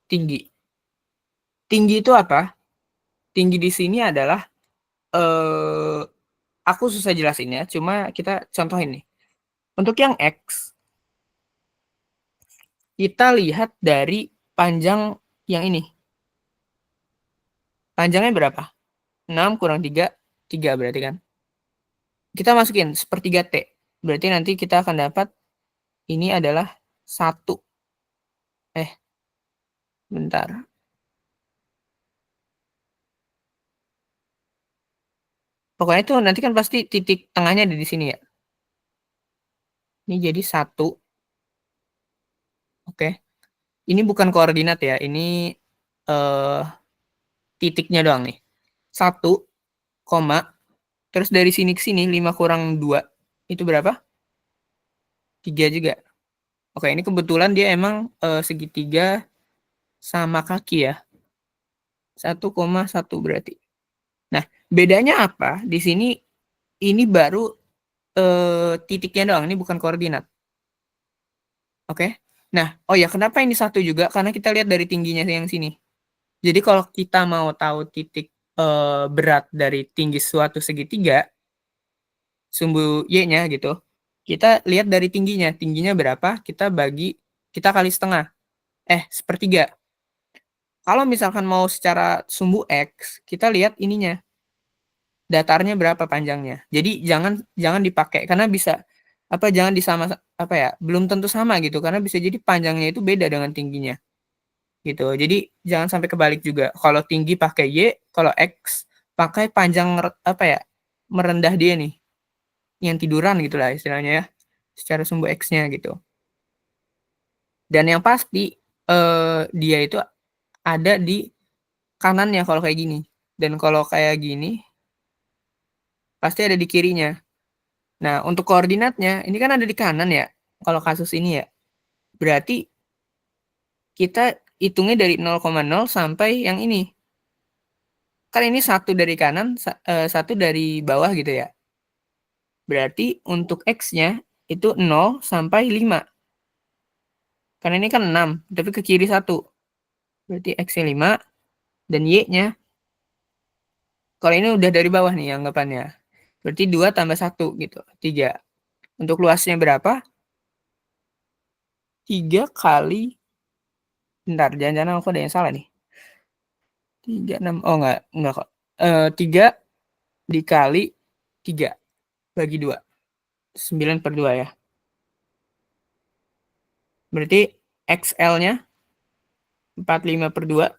tinggi. Tinggi itu apa? Tinggi di sini adalah, aku susah jelasinnya, cuma kita contohin nih. Untuk yang X, kita lihat dari panjang yang ini. Panjangnya berapa? 6 kurang 3, 3 berarti kan. Kita masukin sepertiga T. Berarti nanti kita akan dapat ini adalah 1. Bentar. Pokoknya itu nanti kan pasti titik tengahnya ada di sini ya. Ini jadi 1. Oke. Ini bukan koordinat ya. Ini titiknya doang nih. 1, koma. Terus dari sini ke sini 5 kurang 2. Itu berapa? 3 juga. Oke, ini kebetulan dia emang segitiga sama kaki ya. 1,1 berarti. Nah, bedanya apa? Di sini ini baru titiknya doang. Ini bukan koordinat. Oke. Nah, oh ya, kenapa ini 1 juga? Karena kita lihat dari tingginya yang sini. Jadi kalau kita mau tahu titik berat dari tinggi suatu segitiga, sumbu Y-nya gitu, kita lihat dari tingginya. Tingginya berapa, kita kali setengah. Sepertiga. Kalau misalkan mau secara sumbu X, kita lihat ininya. Datarnya berapa panjangnya. Jadi jangan dipakai karena bisa jangan disama belum tentu sama gitu karena bisa jadi panjangnya itu beda dengan tingginya. Gitu. Jadi jangan sampai kebalik juga. Kalau tinggi pakai Y, kalau X pakai panjang merendah dia nih. Yang tiduran gitulah istilahnya ya. Secara sumbu X-nya gitu. Dan yang pasti dia itu ada di kanannya kalau kayak gini. Dan kalau kayak gini pasti ada di kirinya. Nah, untuk koordinatnya ini kan ada di kanan ya. Kalau kasus ini ya. Berarti kita hitungnya dari 0,0 sampai yang ini. Kan ini 1 dari kanan, 1 dari bawah gitu ya. Berarti untuk X-nya itu 0 sampai 5. Karena ini kan 6, tapi ke kiri 1. Berarti X-nya 5, dan Y-nya, kalau ini udah dari bawah nih anggapannya. Berarti 2 tambah 1 gitu, 3. Untuk luasnya berapa? 3 kali, bentar, jangan-jangan aku ada yang salah nih. 3, 6, oh enggak kok. 3 dikali 3, bagi 2. 9/2 ya. Berarti XL-nya 45/2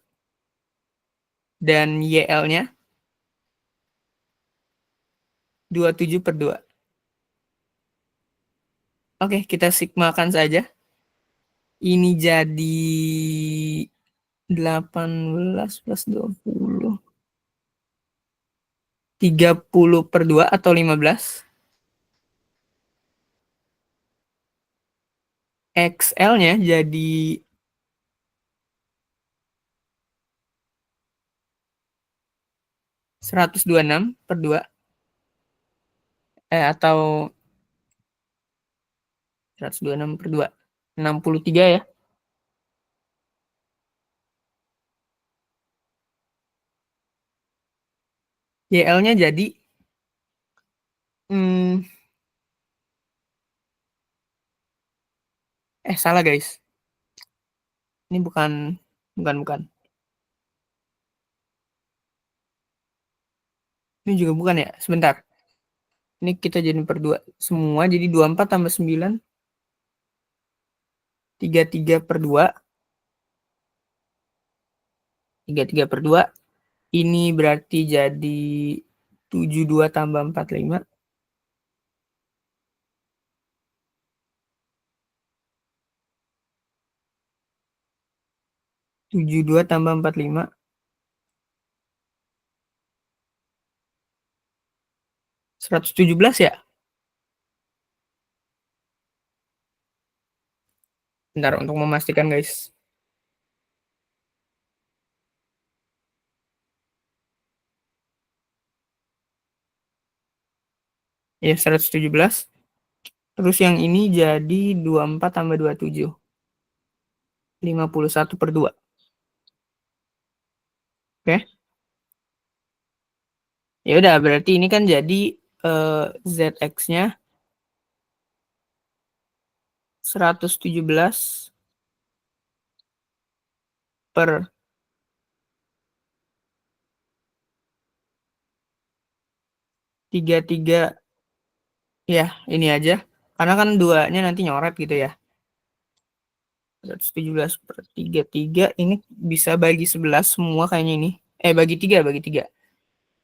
dan YL-nya 27/2. Oke, kita sigmakan saja. Ini jadi 18 plus 20. 30/2 atau 15. XL-nya jadi 126/2. Atau 126/2. 63 ya. YL-nya jadi salah guys. Ini bukan. Ini juga bukan ya. Sebentar. Ini kita jadiin per 2 semua, jadi 24 tambah 9. 33/2. 33/2. Ini berarti jadi 72 tambah 45. 72 tambah 45. 117 ya? Bentar untuk memastikan guys. Ya 117. Terus yang ini jadi 24 tambah 27. 51/2. Oke. Ya udah, berarti ini kan jadi ZX-nya 117 per 33. Ya, ini aja. Karena kan duanya nanti nyoret gitu ya. 117 per 33. Ini bisa bagi 11 semua kayaknya ini. Bagi 3.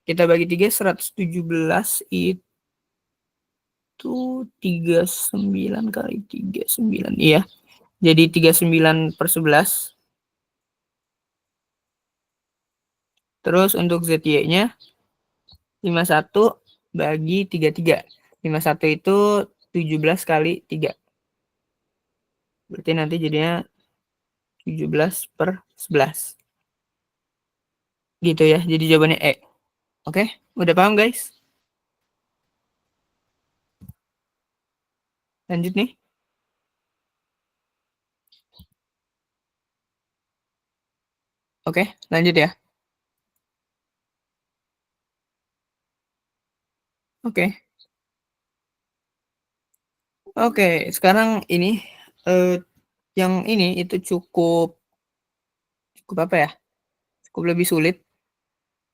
Kita bagi 3, 117 itu 39 kali 39. Iya. Jadi 39/11. Terus untuk ZY-nya 51 bagi 33. 51 itu 17 kali 3. Berarti nanti jadinya 17/11. Gitu ya. Jadi jawabannya E. Oke, udah paham guys? Lanjut nih. Oke, lanjut ya. Oke. Oke, sekarang ini yang ini itu cukup apa ya? Cukup lebih sulit,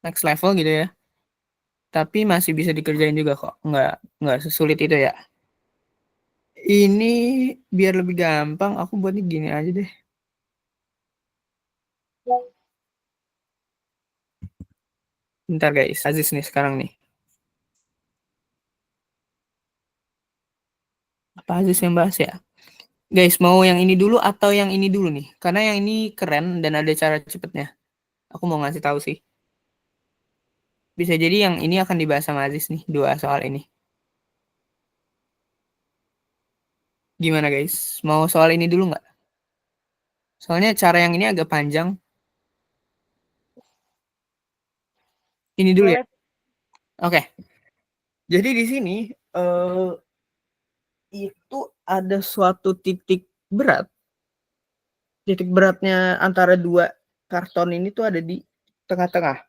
next level gitu ya. Tapi masih bisa dikerjain juga kok. Nggak sesulit itu ya. Ini biar lebih gampang, aku buatnya gini aja deh. Bentar guys, Aziz nih sekarang nih. Apa Aziz yang bahas ya? Guys, mau yang ini dulu atau yang ini dulu nih? Karena yang ini keren dan ada cara cepetnya. Aku mau ngasih tahu sih. Bisa jadi yang ini akan dibahas sama Aziz nih, 2 soal ini. Gimana guys? Mau soal ini dulu nggak? Soalnya cara yang ini agak panjang. Ini dulu ya. Oke. Jadi di sini itu ada suatu titik berat. Titik beratnya antara 2 karton ini tuh ada di tengah-tengah.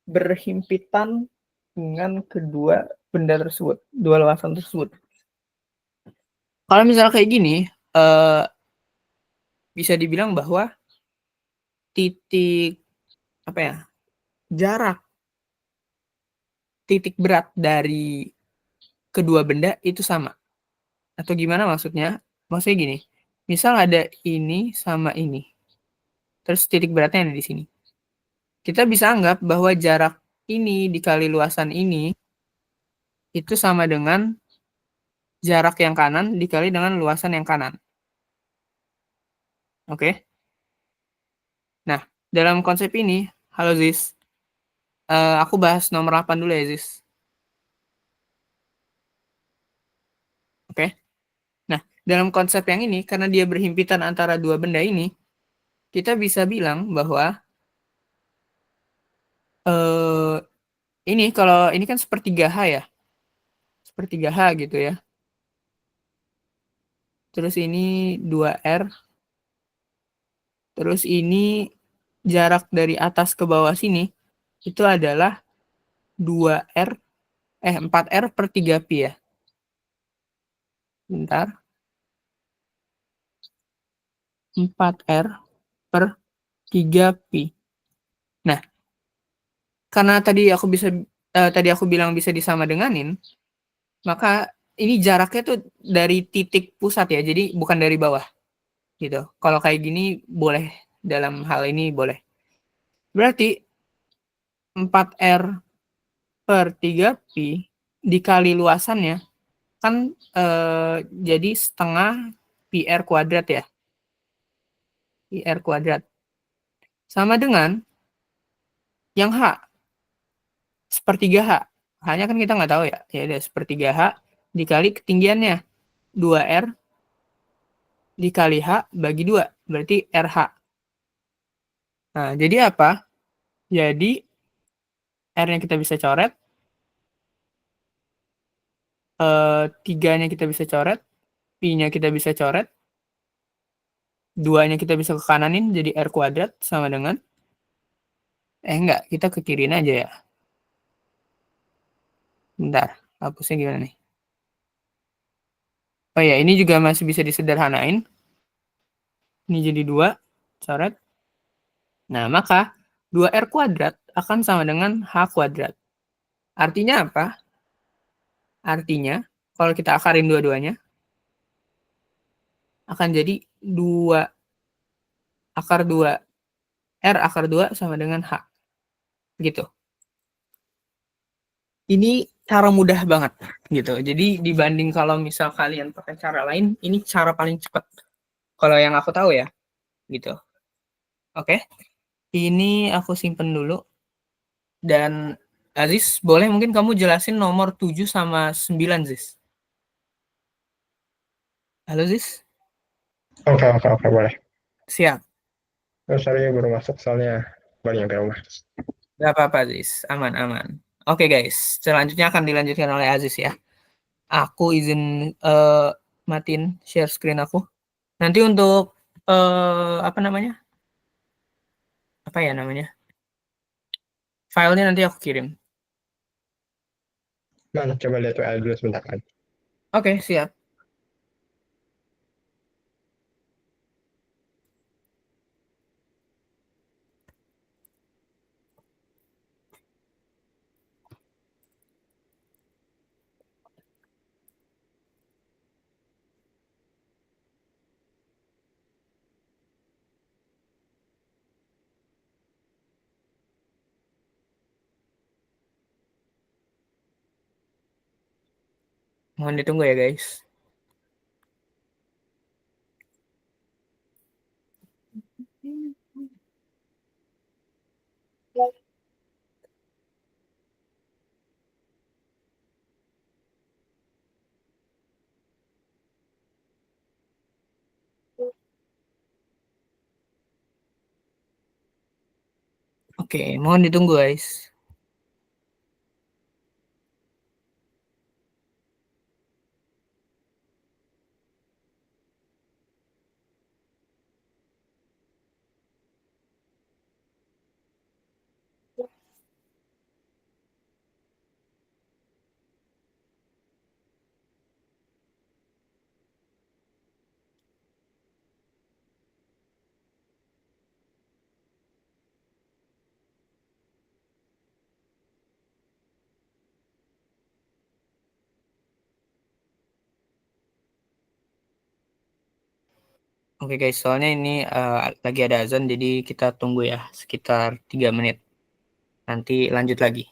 Berhimpitan dengan kedua benda tersebut, 2 luasan tersebut. Kalau misalnya kayak gini, bisa dibilang bahwa titik apa ya? Jarak titik berat dari kedua benda itu sama. Atau gimana maksudnya? Maksudnya gini, misal ada ini sama ini. Terus titik beratnya ada di sini. Kita bisa anggap bahwa jarak ini dikali luasan ini itu sama dengan jarak yang kanan dikali dengan luasan yang kanan. Oke? dalam konsep ini, halo Ziz, aku bahas nomor 8 dulu ya Ziz. Oke. Nah, dalam konsep yang ini, karena dia berhimpitan antara dua benda ini, kita bisa bilang bahwa eh ini kalau ini kan sepertiga H ya, sepertiga H gitu ya. Terus ini 2R, terus ini jarak dari atas ke bawah sini itu adalah 2R 4R per 3Pi ya. Bentar. 4R per 3Pi. Nah, karena tadi aku bilang bisa disama denganin, maka ini jaraknya tuh dari titik pusat ya, jadi bukan dari bawah gitu. Kalau kayak gini boleh, dalam hal ini boleh. Berarti 4R per 3Pi dikali luasannya kan jadi setengah PR kuadrat ya. PR kuadrat. Sama dengan yang H, sepertiga H. H-nya kan kita nggak tahu ya. Ya udah sepertiga H dikali ketinggiannya. 2R dikali H bagi 2. Berarti RH. Nah, jadi apa? Jadi R-nya kita bisa coret. 3-nya kita bisa coret. Pi-nya kita bisa coret. 2-nya kita bisa ke kananin. Jadi R kuadrat sama dengan. Enggak. Kita ke kiriin aja ya. Bentar. Hapusnya gimana nih? Oh ya, ini juga masih bisa disederhanain. Ini jadi 2. Coret. Nah, maka 2R kuadrat akan sama dengan H kuadrat. Artinya apa? Artinya, kalau kita akarin dua-duanya, akan jadi 2 akar 2. R akar 2 sama dengan H. Gitu. Ini cara mudah banget. Gitu. Jadi dibanding kalau misal kalian pakai cara lain, ini cara paling cepat. Kalau yang aku tahu ya. Gitu. Oke. Ini aku simpen dulu. Dan Aziz, boleh mungkin kamu jelasin nomor 7 sama 9, Ziz. Halo, Ziz. Oke, boleh. Siap. Oh, sorry, baru masuk soalnya baru nyampe rumah. Gak apa-apa, Aziz. Aman, aman. Oke, guys. Selanjutnya akan dilanjutkan oleh Aziz ya. Aku izin matiin share screen aku. Nanti untuk apa namanya? Apa ya namanya? Filenya nanti aku kirim. Mana, coba lihat WA dulu sebentar kan. Oke, siap. Mohon ditunggu ya, guys. Oke, mohon ditunggu, guys. Oke, guys. Soalnya ini lagi ada azan, jadi kita tunggu ya sekitar 3 menit. Nanti lanjut lagi.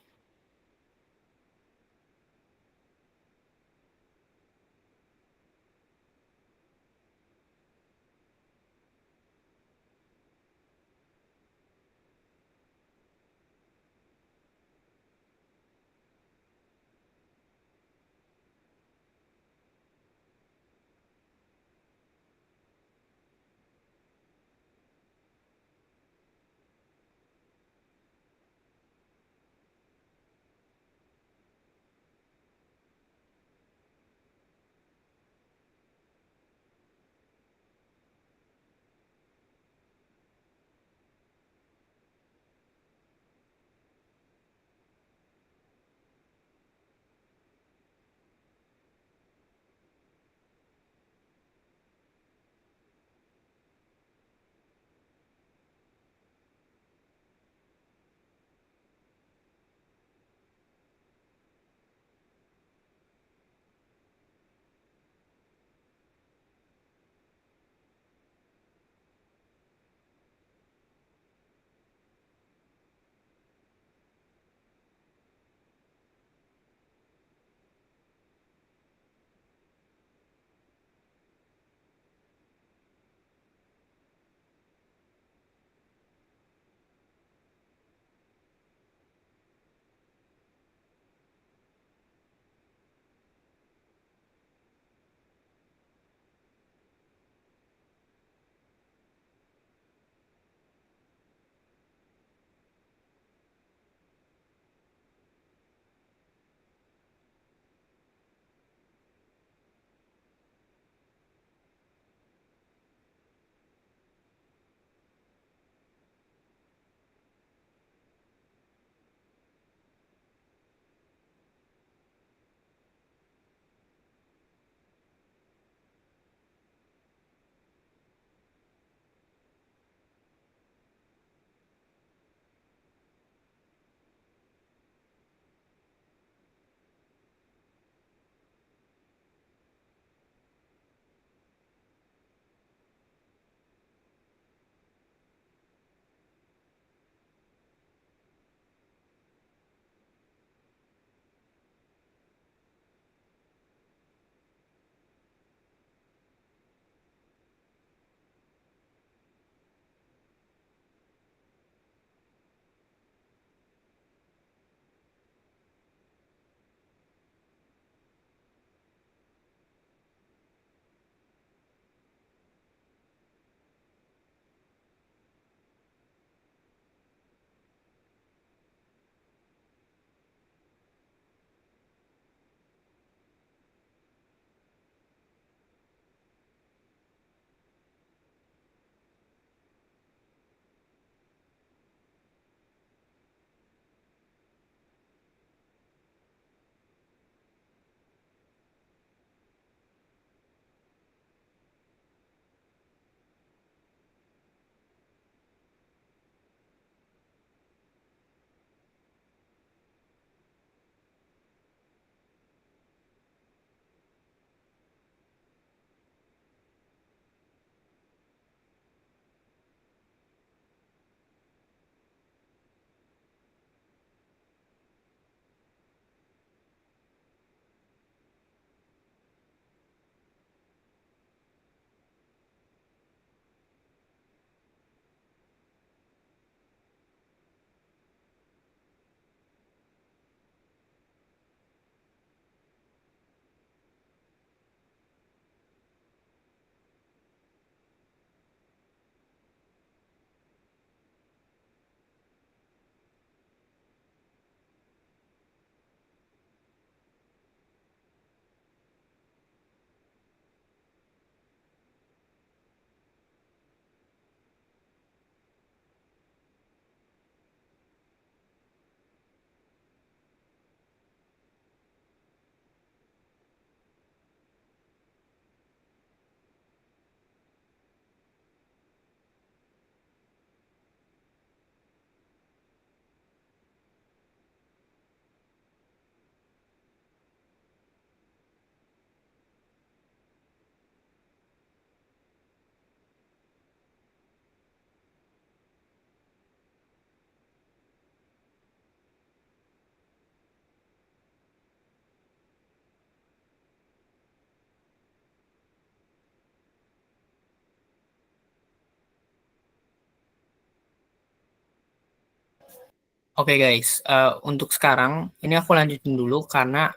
Oke guys, untuk sekarang ini aku lanjutin dulu karena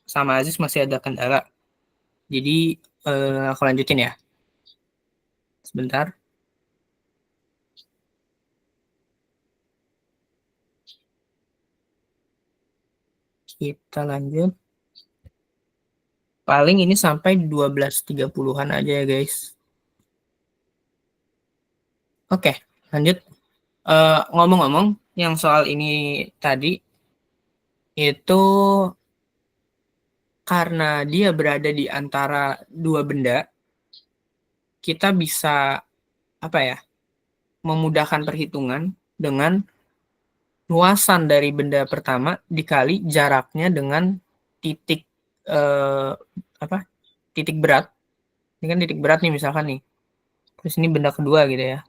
sama Aziz masih ada kendala. Jadi aku lanjutin ya. Sebentar. Kita lanjut. Paling ini sampai 12.30-an aja ya guys. Oke, lanjut. Ngomong-ngomong, yang soal ini tadi itu karena dia berada di antara dua benda, kita bisa apa ya, memudahkan perhitungan dengan luasan dari benda pertama dikali jaraknya dengan titik titik berat. Ini kan titik berat nih misalkan nih. Terus ini benda kedua gitu ya.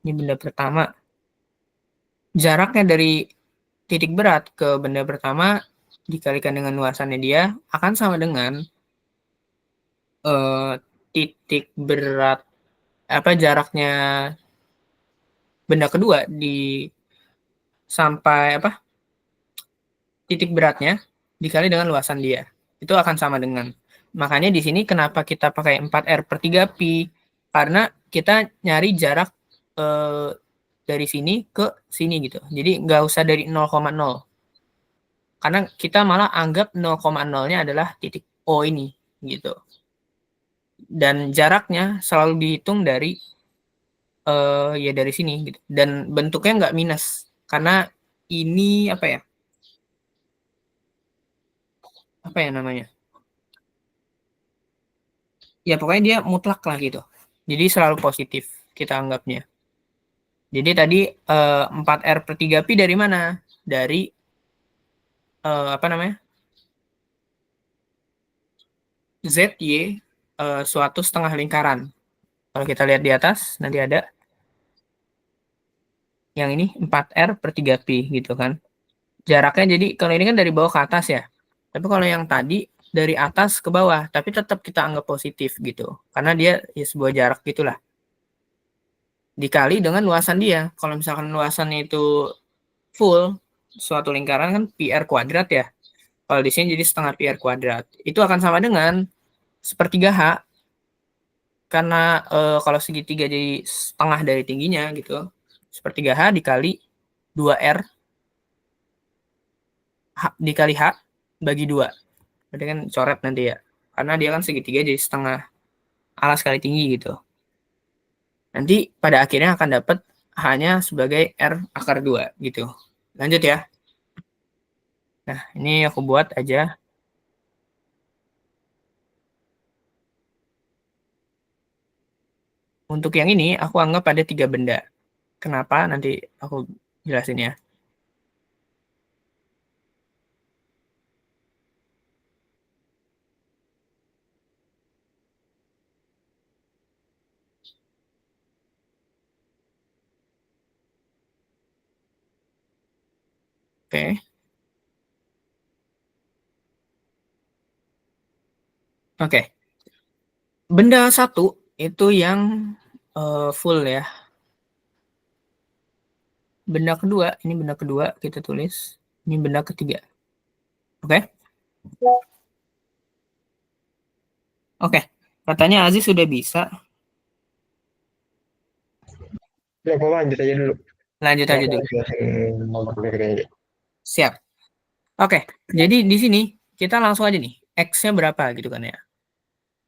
Ini benda pertama. Jaraknya dari titik berat ke benda pertama dikalikan dengan luasannya dia akan sama dengan titik berat jaraknya benda kedua di sampai titik beratnya dikali dengan luasan dia. Itu akan sama dengan. Makanya di sini kenapa kita pakai 4R/3pi? Karena kita nyari jarak dari sini ke sini gitu. Jadi nggak usah dari 0,0. Karena kita malah anggap 0,0-nya adalah titik O ini gitu. Dan jaraknya selalu dihitung dari ya dari sini gitu. Dan bentuknya nggak minus. Karena ini apa ya namanya? Ya pokoknya dia mutlak lah gitu. Jadi selalu positif kita anggapnya. Jadi tadi 4R/3pi dari mana? Dari ZY suatu setengah lingkaran. Kalau kita lihat di atas nanti ada yang ini 4R/3pi gitu kan. Jaraknya jadi kalau ini kan dari bawah ke atas ya. Tapi kalau yang tadi dari atas ke bawah, tapi tetap kita anggap positif gitu. Karena dia ya sebuah jarak gitulah. Dikali dengan luasan dia. Kalau misalkan luasannya itu full, suatu lingkaran kan pi r kuadrat ya. Kalau di sini jadi setengah pi r kuadrat. Itu akan sama dengan 1/3H. Karena kalau segitiga jadi setengah dari tingginya gitu. 1/3H dikali 2R dikali H bagi 2. Berarti kan coret nanti ya. Karena dia kan segitiga jadi setengah alas kali tinggi gitu. Nanti pada akhirnya akan dapat hanya sebagai R/2 gitu. Lanjut ya. Nah, ini aku buat aja. Untuk yang ini, aku anggap ada 3 benda. Kenapa? Nanti aku jelasin ya. Oke. Oke. Benda satu itu yang full ya. Benda kedua, ini benda kedua kita tulis. Ini benda ketiga. Oke. Oke. Katanya Aziz sudah bisa. Ya, aku lanjut aja dulu. Lanjut aja Aku dulu. jelasin nomor berikutnya. Siap. Oke. Jadi di sini kita langsung aja nih. X-nya berapa gitu kan ya.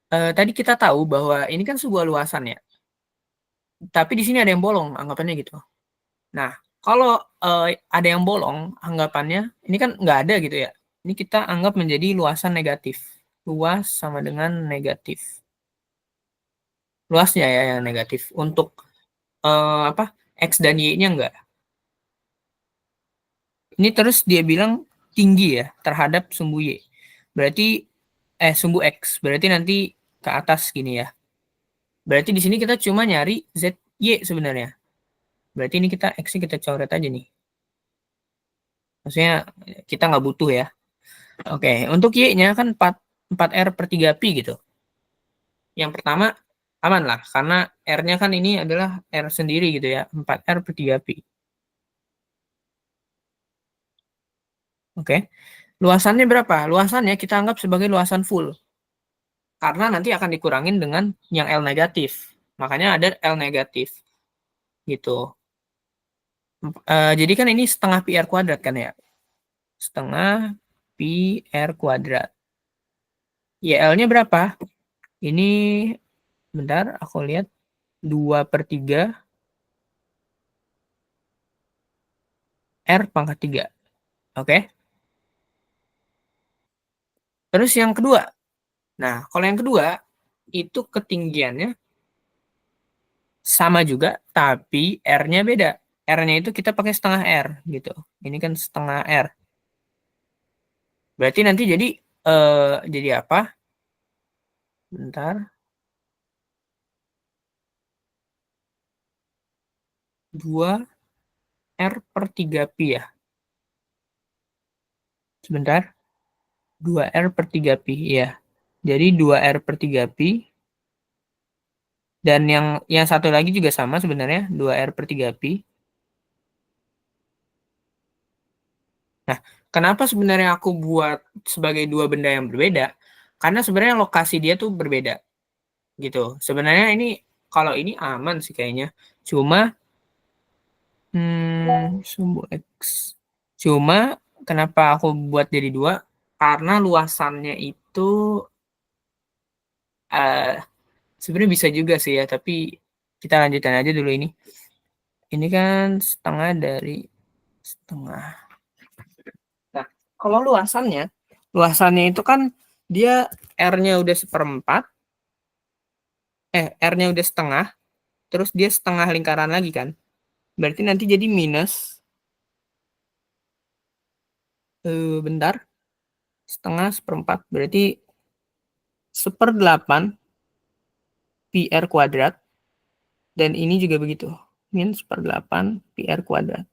Tadi kita tahu bahwa ini kan sebuah luasan ya. Tapi di sini ada yang bolong anggapannya gitu. Nah, kalau ada yang bolong anggapannya, ini kan nggak ada gitu ya. Ini kita anggap menjadi luasan negatif. Luas sama dengan negatif. Luasnya ya yang negatif. Untuk X dan Y-nya enggak. Ini terus dia bilang tinggi ya terhadap sumbu Y. Berarti sumbu X. Berarti nanti ke atas gini ya. Berarti di sini kita cuma nyari ZY sebenarnya. Berarti ini kita X-nya kita coret aja nih. Maksudnya kita nggak butuh ya. Oke, untuk Y-nya kan 4R/3pi gitu. Yang pertama aman lah, karena R-nya kan ini adalah R sendiri gitu ya, 4R/3pi. Oke. Luasannya berapa? Luasannya kita anggap sebagai luasan full. Karena nanti akan dikurangin dengan yang L negatif. Makanya ada L negatif. Gitu. Jadi kan ini setengah pi R kuadrat kan ya? Setengah pi R kuadrat. YL-nya berapa? Ini, bentar, aku lihat. 2/3 R pangkat 3. Oke. Terus yang kedua. Nah, kalau yang kedua, itu ketinggiannya sama juga, tapi R-nya beda. R-nya itu kita pakai setengah R, gitu. Ini kan setengah R. Berarti nanti jadi apa? Bentar. 2R/3pi ya. Sebentar. 2R/3pi, ya. Jadi 2R/3pi. Dan yang satu lagi juga sama sebenarnya, 2R/3pi. Nah, kenapa sebenarnya aku buat sebagai dua benda yang berbeda? Karena sebenarnya lokasi dia tuh berbeda. Gitu. Sebenarnya ini, kalau ini aman sih kayaknya. Cuma, sumbu X. Cuma, kenapa aku buat jadi 2? Karena luasannya itu, sebenarnya bisa juga sih ya, tapi kita lanjutkan aja dulu ini. Ini kan setengah dari setengah. Nah, kalau luasannya itu kan dia R-nya udah 1/4, R-nya udah setengah, terus dia setengah lingkaran lagi kan. Berarti nanti jadi minus, bentar, setengah 1/4, berarti 1/8 pi R kuadrat, dan ini juga begitu, min 1/8 pi R kuadrat.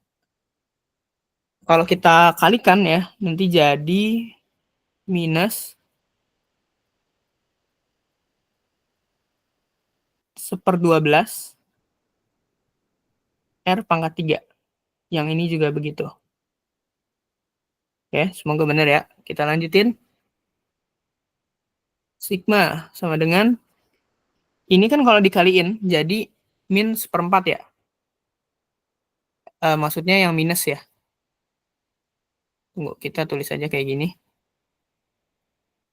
Kalau kita kalikan ya, nanti jadi minus 1/12 R pangkat 3. Yang ini juga begitu. Oke, semoga benar ya. Kita lanjutin. Sigma sama dengan, ini kan kalau dikaliin, jadi min 1/4 ya. Maksudnya yang minus ya. Tunggu, kita tulis aja kayak gini.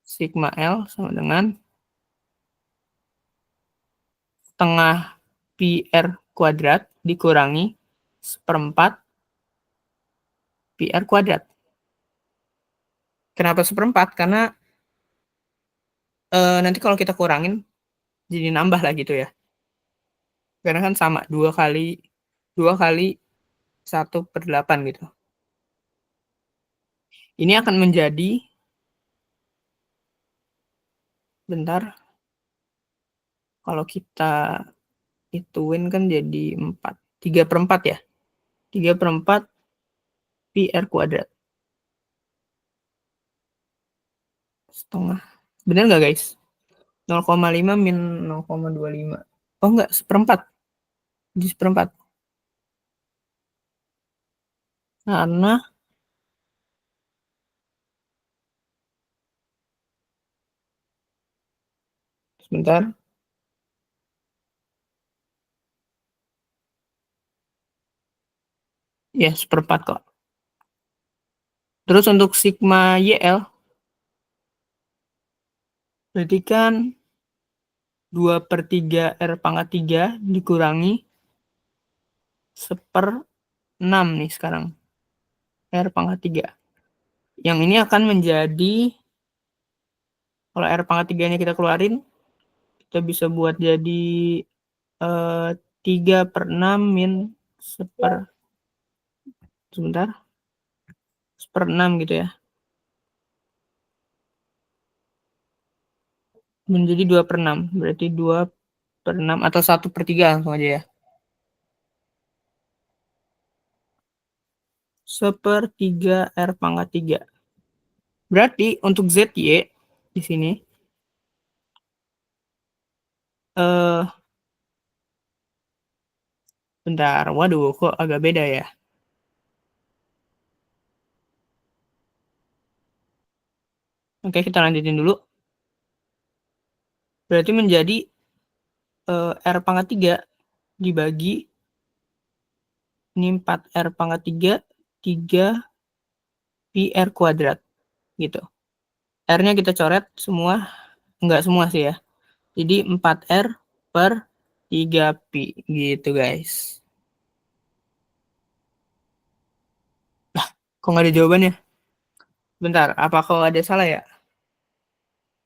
Sigma L sama dengan setengah pi R kuadrat dikurangi 1/4 pi R kuadrat. Kenapa 1/4? Karena nanti kalau kita kurangin, jadi nambah lah gitu ya. Karena kan sama, 2 kali 1/8 gitu. Ini akan menjadi, bentar, kalau kita ituin kan jadi 4. 3/4 ya. 3/4 pi R kuadrat. Setengah. Benar nggak guys? 0,5 min 0,25. Oh enggak, 1/4. Jadi 1/4. Karena, sebentar. Ya, 1/4 kok. Terus untuk sigma YL, berarti kan 2/3 R pangkat 3 dikurangi 1/6 nih sekarang. R pangkat 3. Yang ini akan menjadi, kalau R pangkat 3-nya kita keluarin, kita bisa buat jadi 3/6 min 1/6 gitu ya. Menjadi 2/6. Berarti 2/6 atau 1/3 langsung aja ya. 1/3 R pangkat 3. Berarti untuk ZY di sini, bentar, waduh kok agak beda ya. Oke, kita lanjutin dulu. Berarti menjadi R pangkat 3 dibagi ini 4R pangkat 3 pi R kuadrat. Gitu. R-nya kita coret semua, enggak semua sih ya. Jadi 4R per 3 pi gitu guys. Kok nggak ada jawabannya? Bentar, apa kok ada salah ya?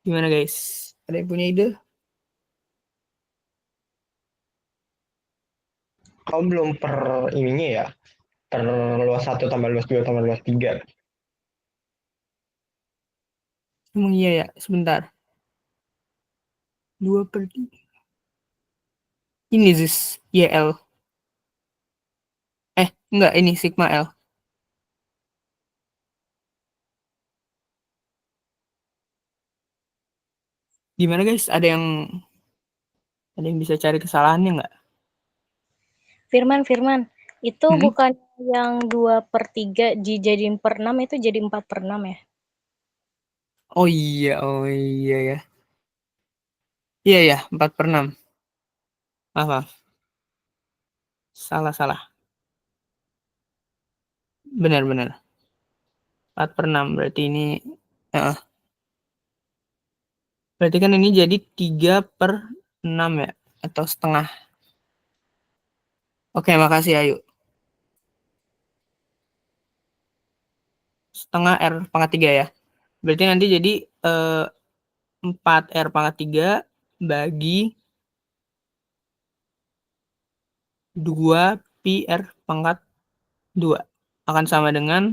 Gimana guys? Ada yang punya ide? Kau belum per ininya ya? Per luas 1 tambah luas 2 tambah luas 3. Emang iya ya? Sebentar. 2/3. Ini Zis, YL. Enggak, ini Sigma L. Gimana guys? Ada yang bisa cari kesalahannya nggak? Firman, itu Hmm? bukan yang 2/3 dijadiin per 6 itu jadi 4/6 ya? Oh iya ya. Iya ya, 4/6. Maaf. Salah. Benar. 4/6 berarti ini. Berarti kan ini jadi 3/6 ya? Atau setengah. Oke, makasih Ayu. Setengah R pangkat 3 ya. Berarti nanti jadi 4R pangkat 3 bagi 2 pi R pangkat 2 akan sama dengan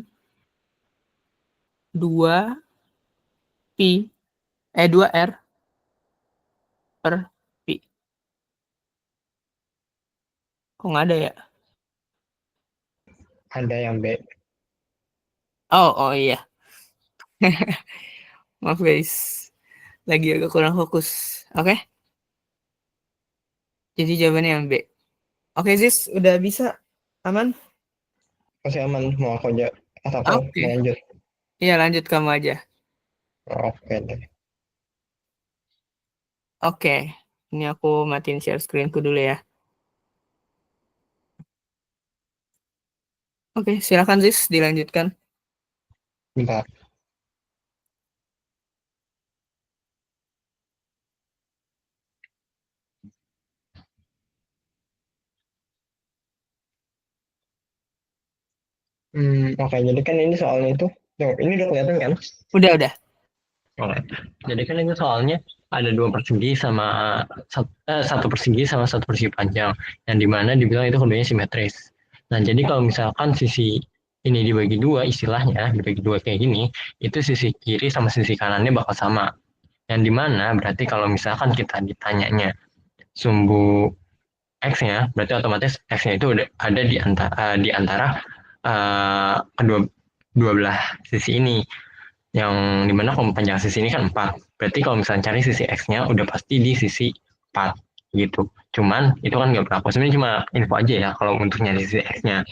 2 R per pi. Kok nggak ada ya? Ada yang B. Oh iya. Maaf guys. Lagi agak kurang fokus. Oke. Jadi jawabannya yang B. Oke Zis, udah bisa? Aman? Masih aman, mau aku aja atau aku Oke. mau lanjut? Iya lanjut kamu aja. Oke deh. Oke. Ini aku matiin share screen-ku dulu ya. Oke, silakan Zis dilanjutkan. Bentar. Oke, jadi kan ini soalnya itu, ini udah kelihatan kan? Udah. Oke. Jadi kan ini soalnya ada dua persegi sama satu persegi sama satu persegi panjang, yang dimana dibilang itu keduanya simetris. Nah, jadi kalau misalkan sisi ini dibagi dua, istilahnya dibagi dua kayak gini, itu sisi kiri sama sisi kanannya bakal sama. Yang dimana berarti kalau misalkan kita ditanyanya sumbu X-nya, berarti otomatis X-nya itu udah ada di antara kedua dua belah sisi ini. Yang dimana kalau panjang sisi ini kan 4. Berarti kalau misalnya cari sisi X-nya udah pasti di sisi 4 gitu. Cuman itu kan nggak berlaku. Sebenarnya cuma info aja ya kalau untuk nyari sisi X-nya.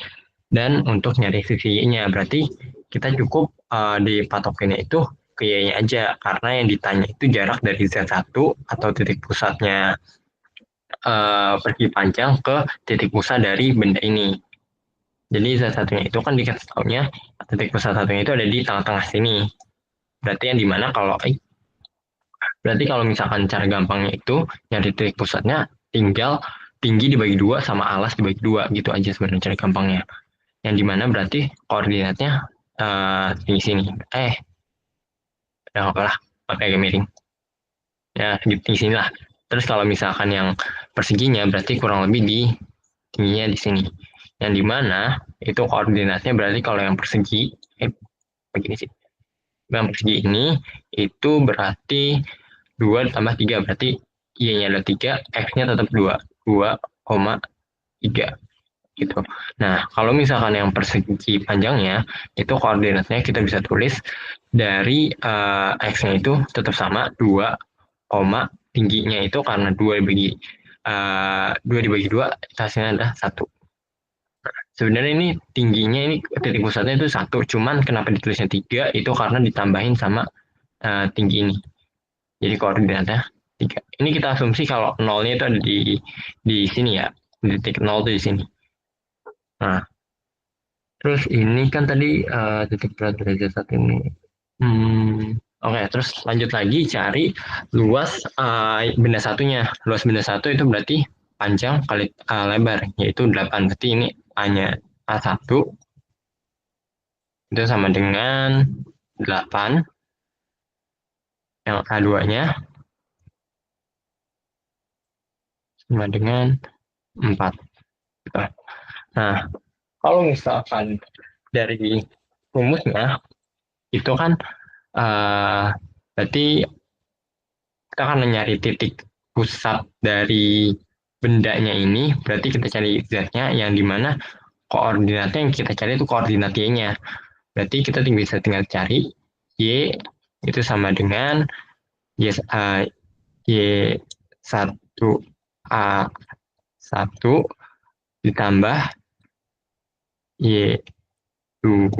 Dan untuk nyari sisi Y-nya berarti kita cukup dipatokinnya itu ke Y-nya aja. Karena yang ditanya itu jarak dari Z1 atau titik pusatnya persegi panjang ke titik pusat dari benda ini. Jadi Z1-nya itu kan dikasih taunya titik pusat satunya itu ada di tengah-tengah sini. Berarti kalau misalkan cara gampangnya itu nyari titik pusatnya tinggal tinggi dibagi dua sama alas dibagi dua gitu aja sebenarnya cara gampangnya. Yang dimana berarti koordinatnya di sini. Ya apalah pakai agak miring. Ya di sini lah. Terus kalau misalkan yang perseginya berarti kurang lebih di tingginya di sini. Yang dimana itu koordinatnya berarti kalau yang persegi begini sih. Yang persegi ini itu berarti 2 tambah 3 berarti Y-nya ada 3, X-nya tetap 2. 2,3 gitu. Nah, kalau misalkan yang persegi panjangnya itu koordinatnya kita bisa tulis dari X-nya itu tetap sama 2, tingginya itu karena 2 dibagi 2 hasilnya adalah 1. Sebenarnya ini tingginya ini titik pusatnya itu 1, cuman kenapa ditulisnya 3 itu karena ditambahin sama tinggi ini. Jadi koordinatnya 3. Ini kita asumsi kalau nolnya itu ada di sini ya. Titik 0 itu di sini. Nah, terus ini kan tadi titik berat derajat 1 ini. Oke, terus lanjut lagi cari luas benda satunya. Luas benda satu itu berarti panjang kali lebar, yaitu 8. Berarti ini A-nya A1 itu sama dengan 8. Yang A2-nya sama dengan 4. Gitu. Nah, kalau misalkan dari rumusnya, itu kan berarti kita akan mencari titik pusat dari bendanya ini, berarti kita cari Z-nya yang dimana koordinatnya yang kita cari itu koordinat Y-nya. Berarti kita bisa tinggal cari Y itu sama dengan Y1 A1 ditambah Y2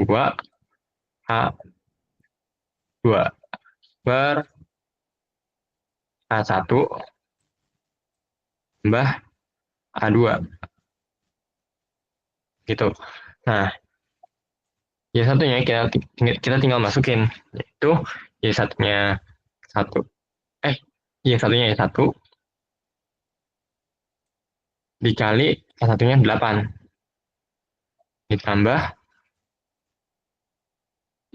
A2 per A1 tambah A2 gitu. Nah, Y satunya kita tinggal masukin, yaitu Y satunya 1 Y satunya Y1 dikali A satunya 8 ditambah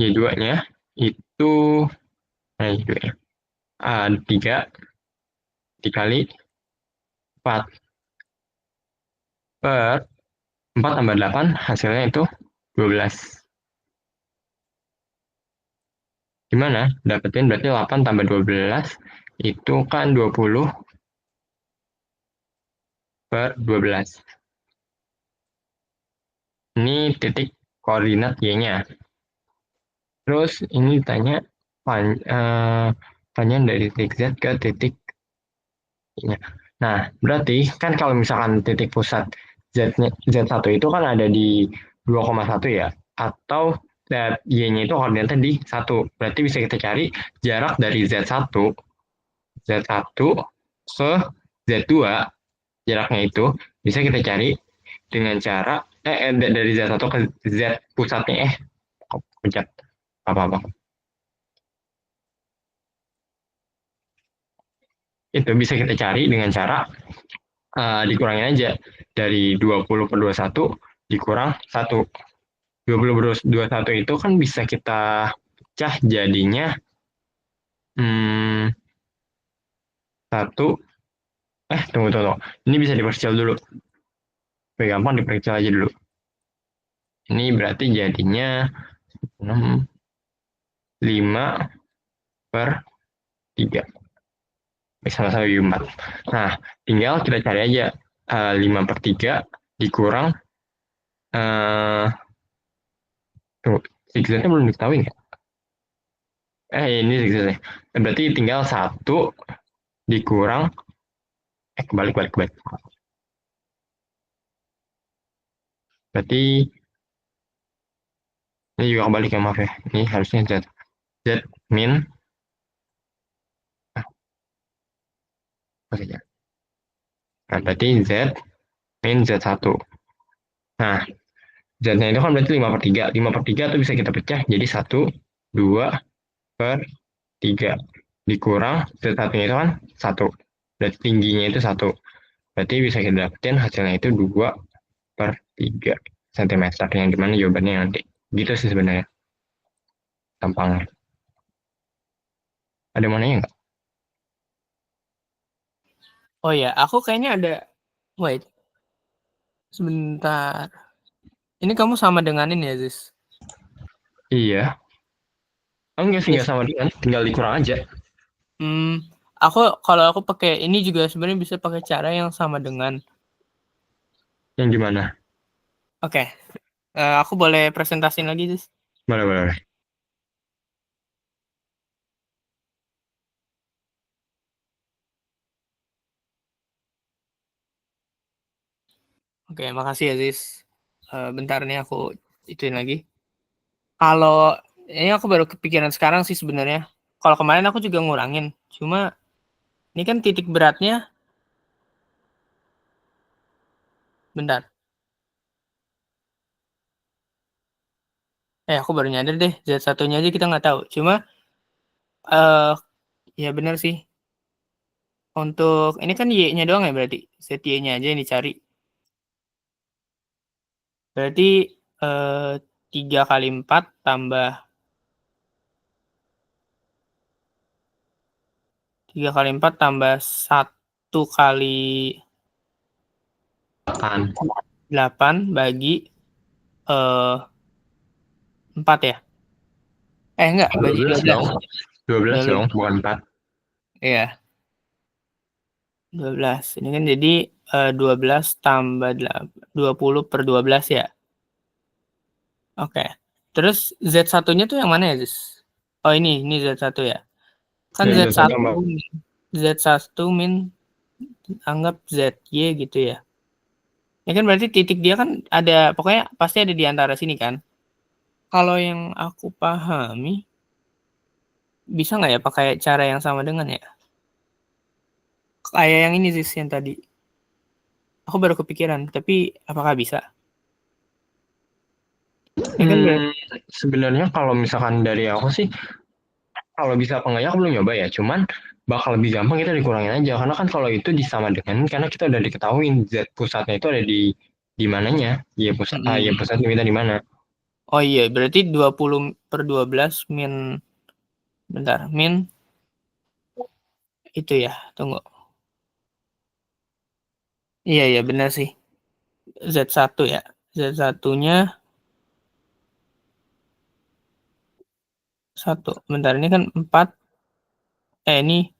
Y2-nya itu Y2-nya A3 dikali 4 per 4 tambah 8 hasilnya itu 12. Gimana? Dapetin berarti 8 tambah 12 itu kan 20 per 12. Ini titik koordinat Y-nya. Terus ini ditanya panjang dari titik Z ke titik Y-nya. Nah, berarti kan kalau misalkan titik pusat Z1 itu kan ada di 2,1 ya. Atau Y-nya itu koordinatnya di 1. Berarti bisa kita cari jarak dari Z1 ke Z2, jaraknya itu bisa kita cari dengan cara dari Z1 ke Z pusatnya pencet apa-apa. Itu bisa kita cari dengan cara dikurangin aja dari 20 per 21 dikurang 1. 20 per 21 itu kan bisa kita pecah jadinya 1. Tunggu. Ini bisa diperkecil dulu. Lebih gampang diperkecil aja dulu. Ini berarti jadinya 5 per 3. Sama-sama 4. Nah, tinggal kita cari aja 5 per 3 dikurang tunggu, zigzagnya belum diketahui nggak? Ini zigzagnya. Berarti tinggal 1 dikurang kebalik. Berarti ini juga kebalik ya, maaf ya. Ini harusnya Z min saja. Nah, berarti Z min Z1. Nah, Z-nya itu kan berarti 5 per 3. 5 per 3 itu bisa kita pecah jadi 1, 2 per 3. Dikurang Z1-nya itu kan 1. Berarti tingginya itu 1. Berarti bisa kita dapetin hasilnya itu 2 per 3 cm. Yang dimana jawabannya nanti. Gitu sih sebenarnya. Gampangnya. Ada mau nanya nggak? Oh ya, aku kayaknya ada. Wait. Sebentar. Ini kamu sama dengan ini ya, Ziz? Iya. Enggak sih, nggak sama dengan. Tinggal dikurang aja. Kalau aku pakai ini juga sebenarnya bisa pakai cara yang sama dengan. Yang gimana? Oke. Aku boleh presentasiin lagi, Ziz? Boleh. Oke, makasih ya, Ziz. Bentar nih aku ituin lagi. Kalau ini aku baru kepikiran sekarang sih sebenarnya. kalau kemarin aku juga ngurangin. Cuma ini kan titik beratnya. Bentar. Aku baru nyadar deh, Z1-nya aja kita nggak tahu. Cuma, ya benar sih. Untuk ini kan Y-nya doang ya berarti? ZY-nya aja yang dicari. Berarti 3 kali 4 tambah 3 kali 4 tambah 1 kali 8 bagi 4 ya? Enggak, bagi 12 12. dong. 12 12. dong, bukan 4. Iya. 12. Ini kan jadi 12 tambah 20 per 12 ya? Oke. Terus Z1-nya tuh yang mana ya, Zis? Oh ini Z1 ya? Kan Ya, Z1 Z1 Mbak. Z1 min anggap ZY gitu ya. Ya kan berarti titik dia kan ada, pokoknya pasti ada di antara sini kan. Kalau yang aku pahami, bisa nggak ya pakai cara yang sama dengan ya? Kayak yang ini Zis, yang tadi. Aku baru kepikiran, tapi apakah bisa? Ya kan Sebenarnya kalau misalkan dari aku sih, kalau bisa apa enggaknya aku belum nyoba ya. Cuman bakal lebih gampang kita dikurangin aja. Karena kan kalau itu disama dengan, karena kita udah diketahuin Z pusatnya itu ada di mananya. Y pusatnya kita di mana. Oh iya, berarti 20 per 12 min, bentar, min itu ya, tunggu. Iya benar sih. Z1 ya. Z1-nya 1. Bentar, ini kan 4. Ini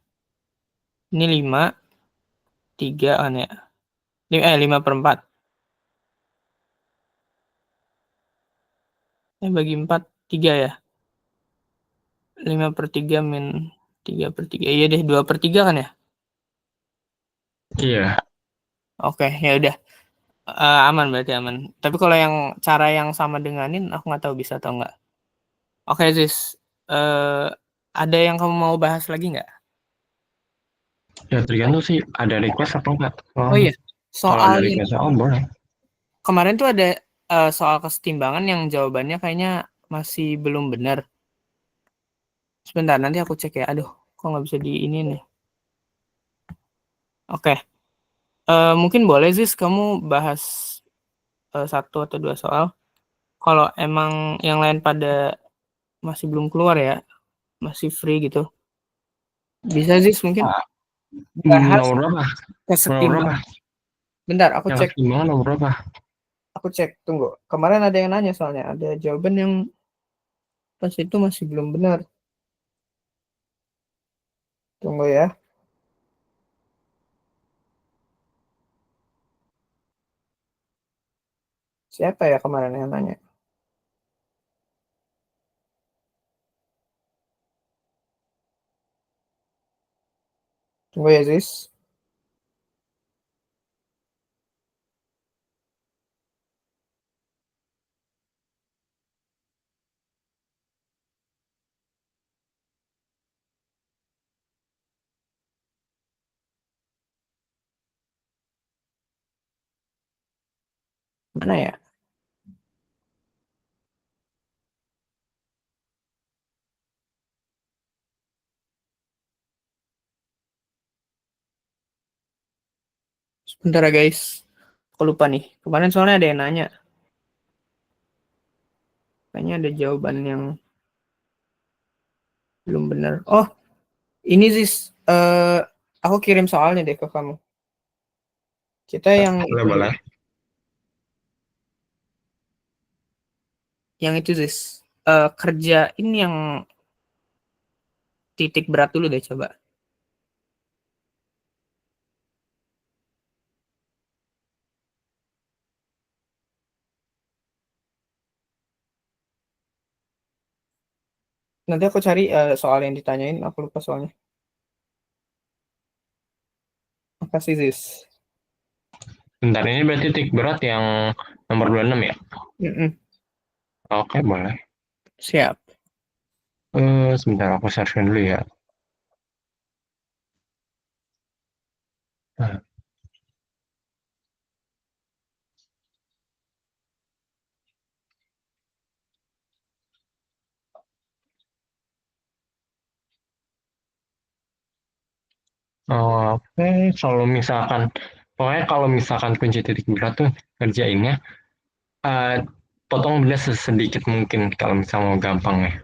5, 3 kan ya. 5 per 4. Bagi 4, 3 ya. 5 per 3 min 3 per 3. Iya deh, 2 per 3 kan ya? Iya. Oke, ya udah. Aman berarti aman. Tapi kalau yang cara yang sama denganin, aku nggak tahu bisa atau nggak. Oke, Zis. Ada yang kamu mau bahas lagi nggak? Ya tergantung sih ada request apa enggak. Oh iya, Kalau ada soal request, boleh. kemarin tuh ada soal kesetimbangan yang jawabannya kayaknya masih belum benar. Sebentar, nanti aku cek ya. Aduh, kok nggak bisa di ini nih. Oke. Mungkin boleh Zis kamu bahas 1 atau 2 soal. Kalau emang yang lain pada masih belum keluar ya, masih free gitu. Bisa Zis mungkin bahas Nomor berapa? kesetimbangan. Bentar, aku Yang cek. kesetimbangan nomor berapa? Aku cek, tunggu. Kemarin ada yang nanya soalnya, ada jawaban yang pas itu masih belum benar. Tunggu ya. Siapa ya kemarin yang nanya? Tunggu ya, Zis. Mana ya? Sebentar ya, guys. Aku lupa nih. Kemarin soalnya ada yang nanya. Kayaknya ada jawaban yang belum benar. Oh, ini Zis. Aku kirim soalnya deh ke kamu. Kita yang Boleh. Yang itu Zis. Kerjain yang titik berat dulu deh coba. Nanti aku cari soal yang ditanyain, aku lupa soalnya. Makasih Zis. Bentar, ini berarti titik berat yang nomor 26 ya? Mm-mm. Oke, boleh. Siap. Sebentar aku searching dulu ya. Nah, oke, kalau misalkan kunci titik berat tuh kerjainnya, eh, potong benda sesedikit mungkin kalau misalnya mau gampang ya.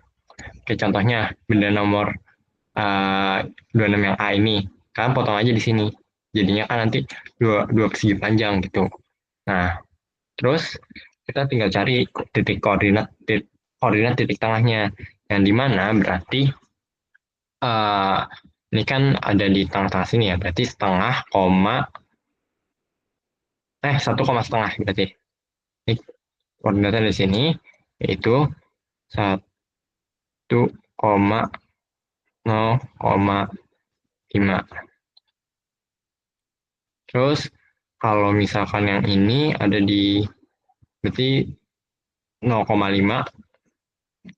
Kayak contohnya benda nomor eh, 26 yang A ini, kalian potong aja di sini. Jadinya kan nanti dua persegi panjang gitu. Nah, terus kita tinggal cari titik koordinat titik tengahnya. Yang di mana berarti eh, ini kan ada di tengah-tengah sini ya, berarti setengah koma 1,5 berarti. Ini koordinatnya di sini yaitu 1,0,5. Terus kalau misalkan yang ini ada di berarti 0,5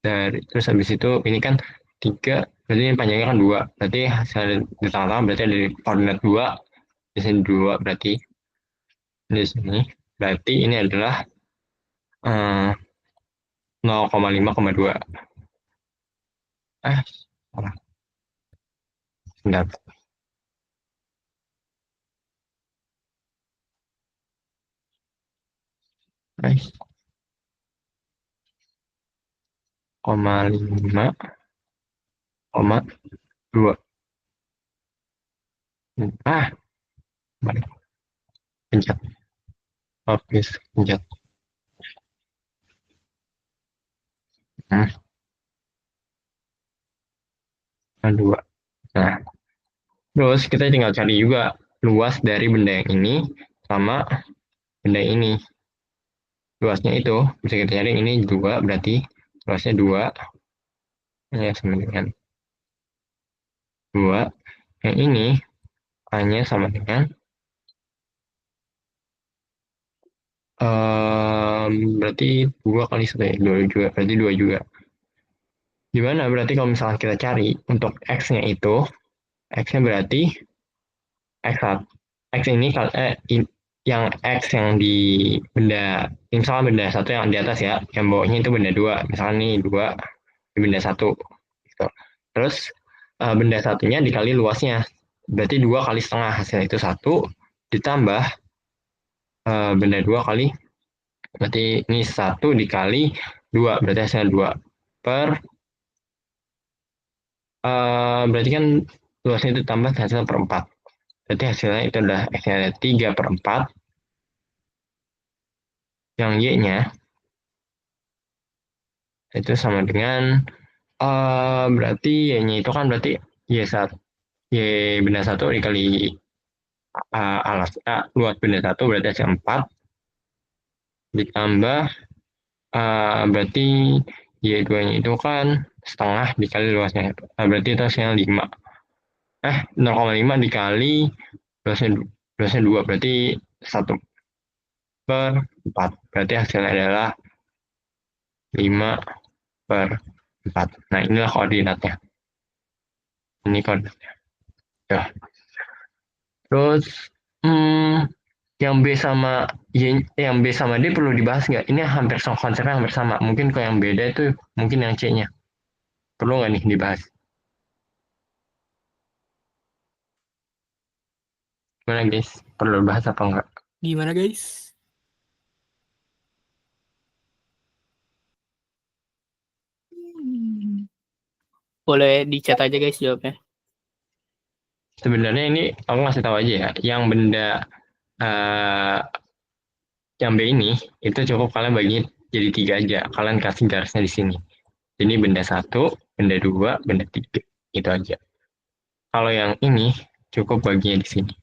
dari terus habis itu ini kan 3 berarti ini panjangnya kan 2 berarti hasil di tengah-tengah berarti ada di koordinat 2 di sini 2 berarti di sini berarti ini adalah 0,5,2 salah sebentar. Guys, 0,5,2 balik pencet habis pencet nah, 2. Nah, terus kita tinggal cari juga luas dari benda yang ini sama benda yang ini. Luasnya itu bisa kita cari ini 2 berarti luasnya 2 ya sama dengan 2. Yang ini hanya sama dengan berarti 2 kali 1 ya, 2 juga, berarti 2 juga. Gimana berarti kalau misalkan kita cari untuk X-nya itu, X-nya berarti X ini yang X yang di benda, misalkan benda 1 yang di atas ya, yang bawahnya itu benda 2, misalkan ini 2 di benda 1. Gitu. Terus benda satunya dikali luasnya, berarti 2 kali setengah, hasilnya itu 1, ditambah benda 2 kali, berarti ini 1 dikali 2, berarti hasilnya 2 per berarti kan luasnya itu tambah hasilnya per 4. Berarti hasilnya itu adalah X-nya ada 3 per 4. Yang Y-nya itu sama dengan berarti Y-nya itu kan berarti Y1, Y benda 1 dikali luas benda 1 berarti hasil 4. Ditambah berarti Y2-nya itu kan setengah dikali luasnya. Berarti itu hasilnya 5. 0,5 dikali luasnya 2 berarti 1 per 4. Berarti hasilnya adalah 5 per 4. Nah, inilah koordinatnya. Ini koordinatnya. Ya. Terus, yang B sama D perlu dibahas nggak? Ini hampir sama konsepnya hampir sama. Mungkin kalau yang beda itu mungkin yang C-nya. Perlu nggak nih dibahas? Gimana guys? Perlu dibahas apa enggak? Gimana guys? Boleh dicat aja guys jawabnya. Sebenarnya ini aku ngasih tahu aja ya. Yang benda yang B ini itu cukup kalian bagi jadi 3 aja. Kalian kasih garisnya di sini. Jadi benda 1, benda 2, benda 3. Itu aja. Kalau yang ini cukup baginya di sini.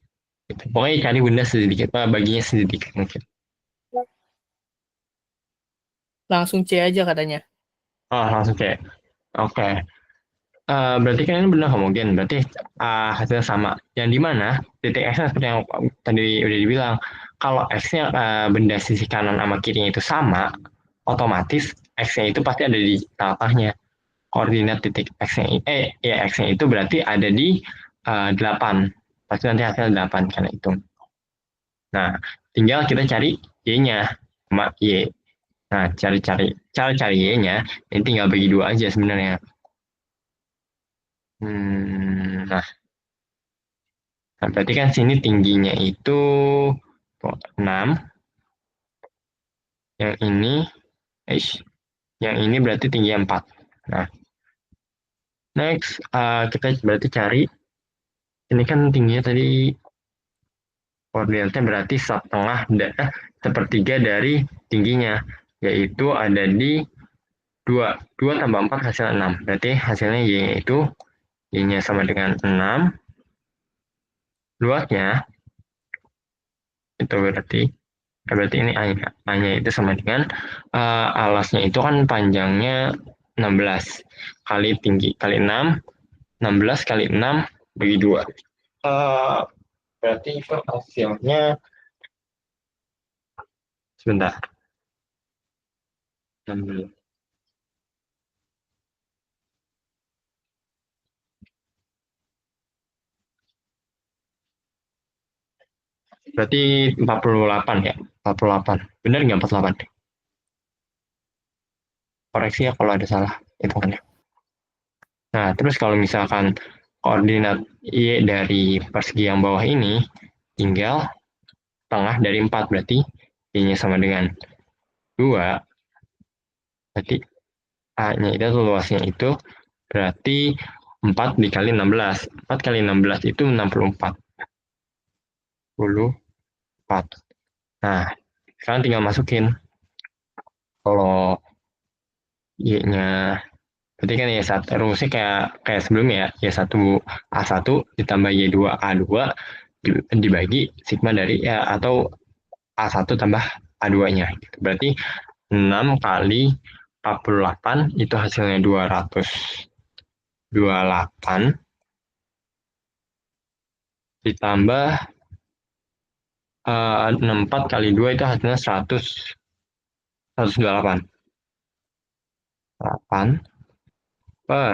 Gitu. Pokoknya cari benda sedikit, baginya sedikit mungkin. Langsung C aja katanya. Langsung kayak, oke. Berarti kan ini benda homogen, berarti hasilnya sama. Yang dimana titik X-nya seperti yang tadi udah dibilang, kalau X-nya benda sisi kanan sama kirinya itu sama, otomatis X-nya itu pasti ada di tengah-tengahnya. koordinat titik X-nya X-nya itu berarti ada di 8. Pasti nanti hasilnya 8 karena itu. Nah, tinggal kita cari Y-nya sama Y. Nah, cara cari Y-nya ini tinggal bagi 2 aja sebenarnya. Nah, berarti kan sini tingginya itu 6. Yang ini yang ini berarti tinggi 4. Nah, next kita berarti cari ini kan tingginya tadi koordinatnya berarti sepertiga dari tingginya, yaitu ada di 2. 2 tambah 4 hasil 6. Berarti hasilnya Y itu Y-nya sama dengan 6. Luasnya itu berarti ini A-nya itu sama dengan alasnya itu kan panjangnya 16 kali tinggi kali 6. 16 kali 6 bagi 2. Berarti itu hasilnya sebentar. 16. Berarti 48 ya. 48. Benar nggak 48? Koreksi ya kalau ada salah hitungannya. Nah, terus kalau misalkan koordinat Y dari persegi yang bawah ini tinggal tengah dari 4, berarti Y-nya sama dengan 2. Berarti A-nya itu luasnya itu berarti 4 dikali 16. 4 kali 16 itu 64. 64. Nah, sekarang tinggal masukin. Kalau Y-nya berarti kan Y1 rumusnya kayak sebelumnya ya. Y1 A1 ditambah Y2 A2 dibagi sigma dari atau A1 tambah A2-nya. Berarti 6 kali 48 itu hasilnya 228 ditambah 64 kali 2 itu hasilnya 128. 8 per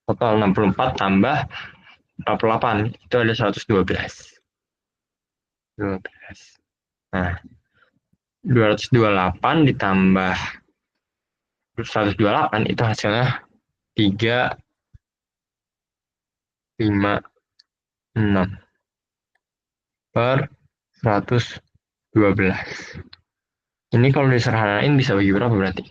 total 64 tambah 48 itu ada 112. 12. Nah, 228 ditambah 128 itu hasilnya 356 per 112. Ini kalau disederhanain bisa bagi berapa berarti?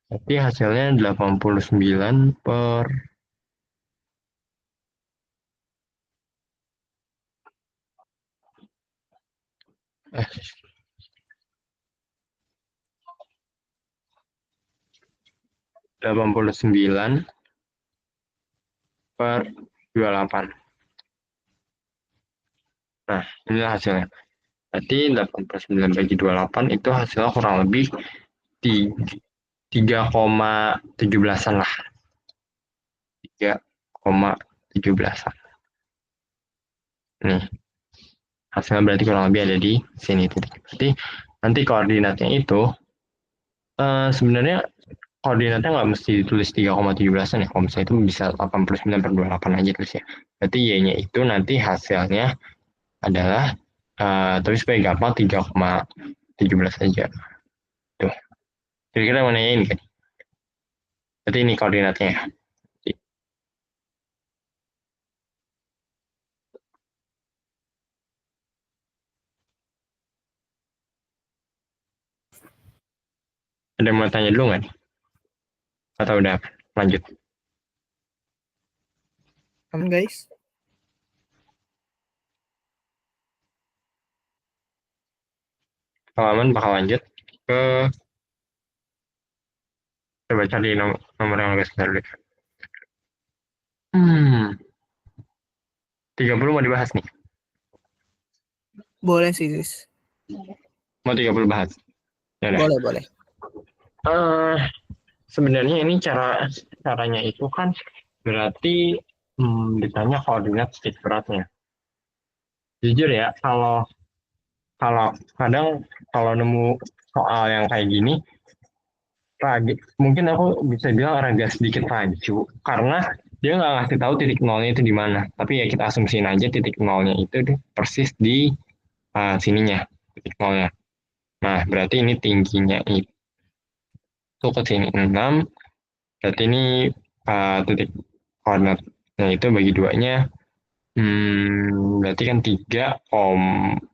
Berarti hasilnya 89 per 89 per 28. Nah, inilah hasilnya. Berarti 89 bagi 28 itu hasilnya kurang lebih 3,17an lah. 3,17an. Nih, hasilnya berarti kurang lebih ada di sini titik. Berarti nanti koordinatnya itu sebenarnya koordinatnya nggak mesti ditulis 3,17an ya. Kalau misalnya itu bisa 89 per 28 aja terus ya. Berarti Y-nya itu nanti hasilnya adalah tapi supaya gampang 3,17 aja. Tuh. Kira-kira mana ini kan? Berarti ini koordinatnya ya. Ada yang mau tanya dulu nggak nih? Atau udah lanjut? Guys. Kalau aman bakal lanjut ke coba cari nomor yang agak sebentar dulu. 30 mau dibahas nih. Boleh sih, Sis. Mau 30 bahas. Ya udah. Boleh. Sebenarnya ini caranya itu kan berarti ditanya koordinat titik beratnya. Jujur ya, kalau kalau kadang kalau nemu soal yang kayak gini, mungkin aku bisa bilang agak sedikit rancu karena dia nggak ngasih tahu titik nolnya itu di mana. Tapi ya kita asumsiin aja titik nolnya itu persis di sininya, titik nolnya. Nah, berarti ini tingginya itu ke sini 6, berarti ini titik koordinatnya itu bagi duanya, berarti kan 3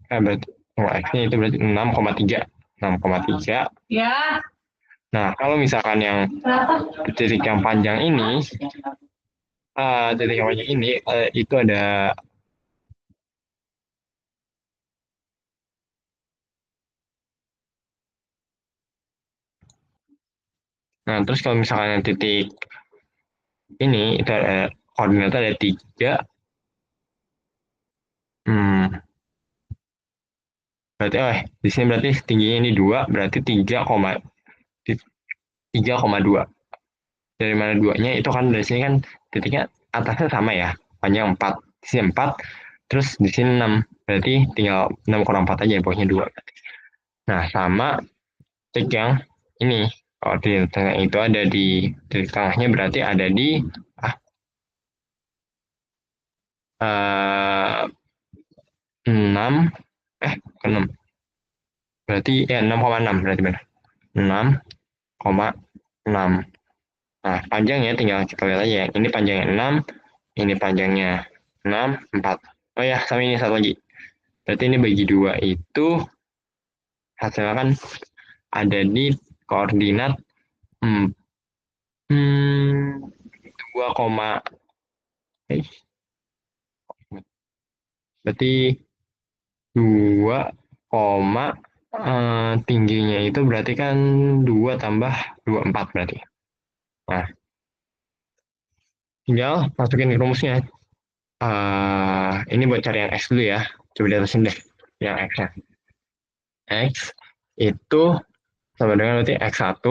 berarti x-nya itu berarti 6,3. 6,3. Ya. Nah, kalau misalkan yang titik yang panjang ini, titik yang panjang ini itu ada nah, terus kalau misalkan yang titik ini itu ada koordinatnya ada 3. Berarti di sini berarti tingginya ini 2, berarti 3,2. Dari mana 2-nya itu kan dari sini kan titiknya atasnya sama ya, panjang 4. Di sini 4, terus di sini 6. Berarti tinggal 6 kurang 4 aja, pokoknya 2. Nah, sama titik yang ini. Kalau di tengah itu ada di titik tengahnya berarti ada di 6 ke 6. Berarti ya 6,6 berarti benar. 6,6. Nah, panjangnya tinggal kita lihat aja. Ini panjangnya 6, ini panjangnya 6, 4. Oh ya, sama ini satu lagi. Berarti ini bagi 2 itu hasilnya kan ada di koordinat 2, berarti 2, tingginya itu berarti kan 2 tambah 24 berarti. Nah, tinggal masukin rumusnya. Ini buat cari yang X dulu ya. Coba di atasin deh. Yang X-nya. X itu sama dengan berarti X1,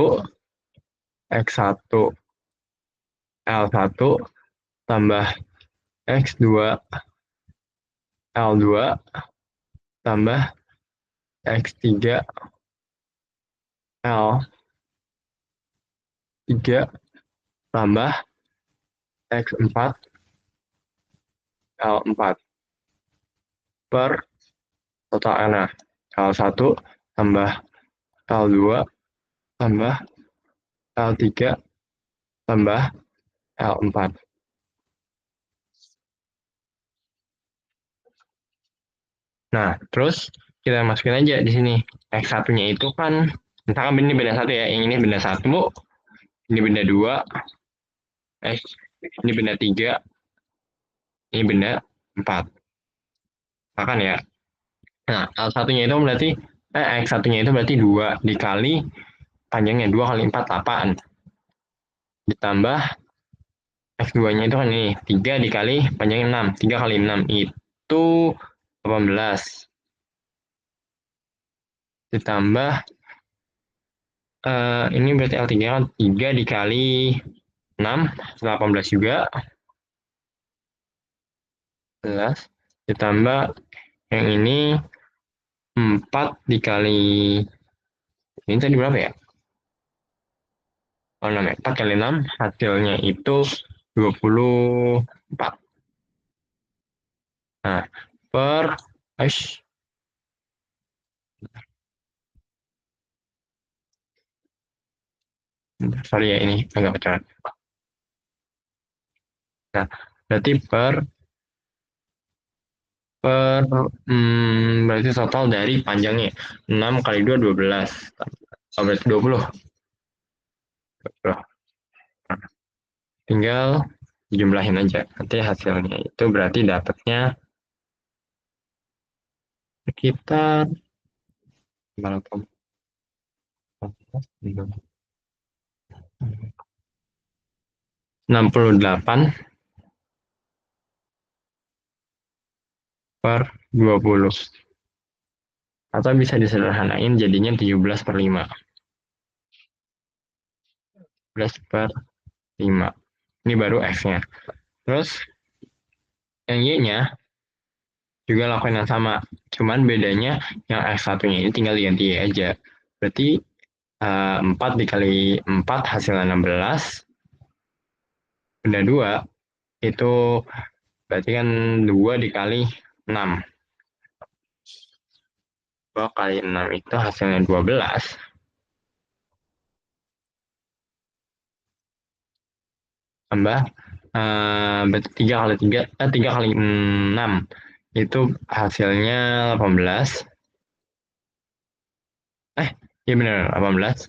X1 L1 tambah X2 L2 tambah X3 L3 tambah X4 L4 per totalnya L1 tambah L2 tambah L3 tambah L4. Nah, terus kita masukin aja di sini. X1-nya itu kan, misalkan ini benda 1 ya, yang ini benda 1, ini benda 2, ini benda 3, ini benda 4. Makan ya. Nah, L1-nya itu berarti, X1-nya itu berarti 2 dikali panjangnya 2 kali 4, 8. Ditambah X2-nya itu kan ini, 3 dikali panjangnya 6. 3 kali 6 itu 18. Ditambah, ini berarti L3 kan 3 dikali 6, 18 juga. 11. Ditambah yang ini 4 dikali, ini tadi berapa ya? Oh, 6 ya. 4 kali 6, hasilnya itu 24. Nah, per, sorry ya, ini agak pecah. Nah, berarti berarti total dari panjangnya 6 kali 2, 12. Oh, berarti 20. Nah, tinggal jumlahin aja. Nanti hasilnya itu berarti dapatnya sekitar 68 per 20. Atau bisa disederhanain jadinya 17 per 5. 17 per 5. Ini baru X-nya. Terus yang Y-nya juga lakukan yang sama. Cuman bedanya yang X1-nya ini tinggal diganti aja. Berarti 4 dikali 4 hasilnya 16. Benda 2 itu berarti kan 2 dikali 6. 2 kali 6 itu hasilnya 12. Tambah berarti 3 kali 3, 3 kali 6 itu hasilnya 18. Iya benar 18.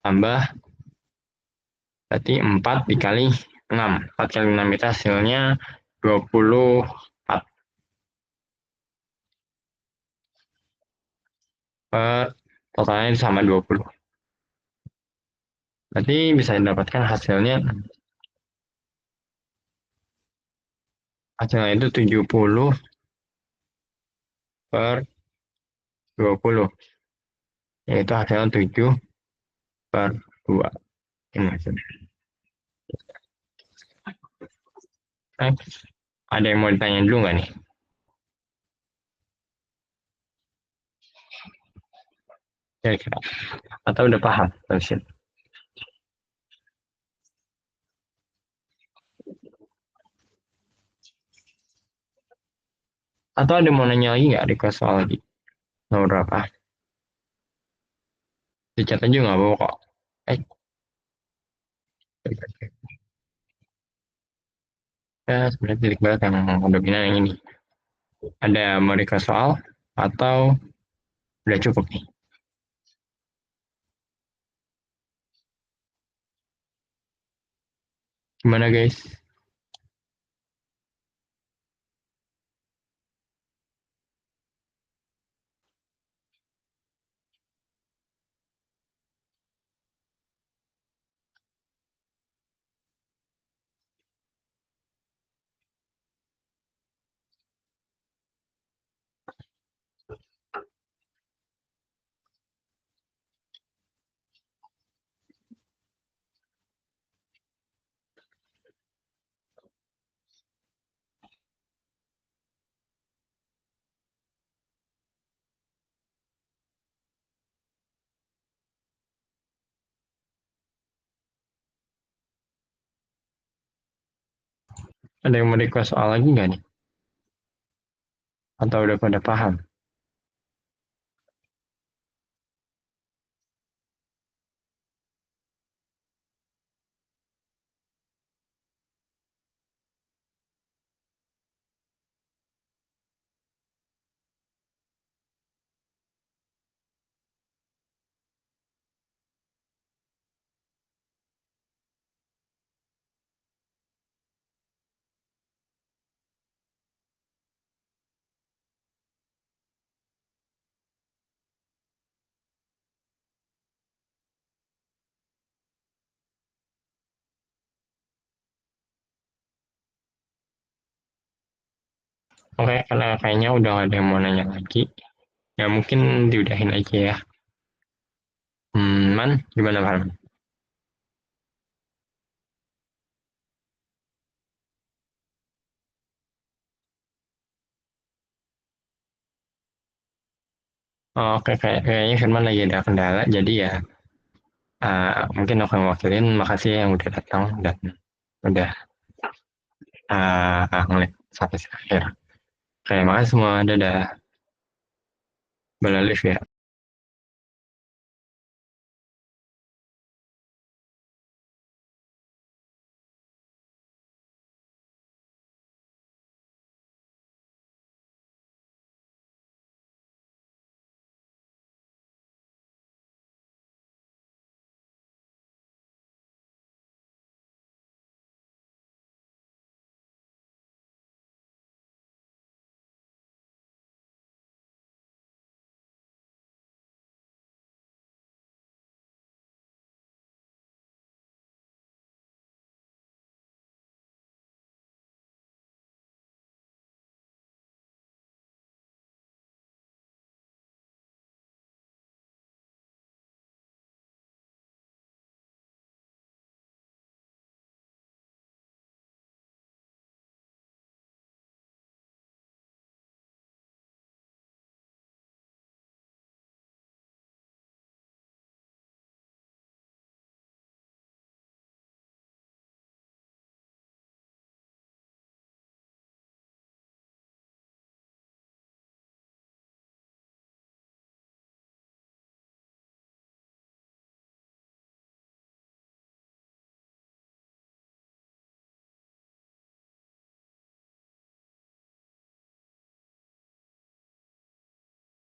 Tambah berarti 4 dikali 6. 4 kali 6 itu hasilnya 24. Totalnya sama 20. Berarti bisa didapatkan hasilnya itu 70 per 20. Yaitu hasilnya 7 per 2. Ini hasilnya. Ada yang mau ditanya dulu nggak nih? Kira-kira. Atau udah paham? Atau ada mau nanya lagi nggak di kelas soal lagi? Nomor berapa? Dicat aja nggak apa-apa kok. Ya, sebenarnya titik berat yang dominan yang ini. Ada mau di kelas soal atau udah cukup nih? Gimana guys? Ada yang mau di kelas soal lagi nggak nih? Atau udah pada paham? Oke, karena kayaknya udah ada yang mau nanya lagi. Ya mungkin diudahin aja ya. Man, gimana Man? Oke, kayaknya Firman lagi ada kendala, jadi ya mungkin aku yang wakilin. Makasih ya yang udah datang dan udah ngeliat sampai akhir. Oke, makasih semua. Dadah. Balik ya.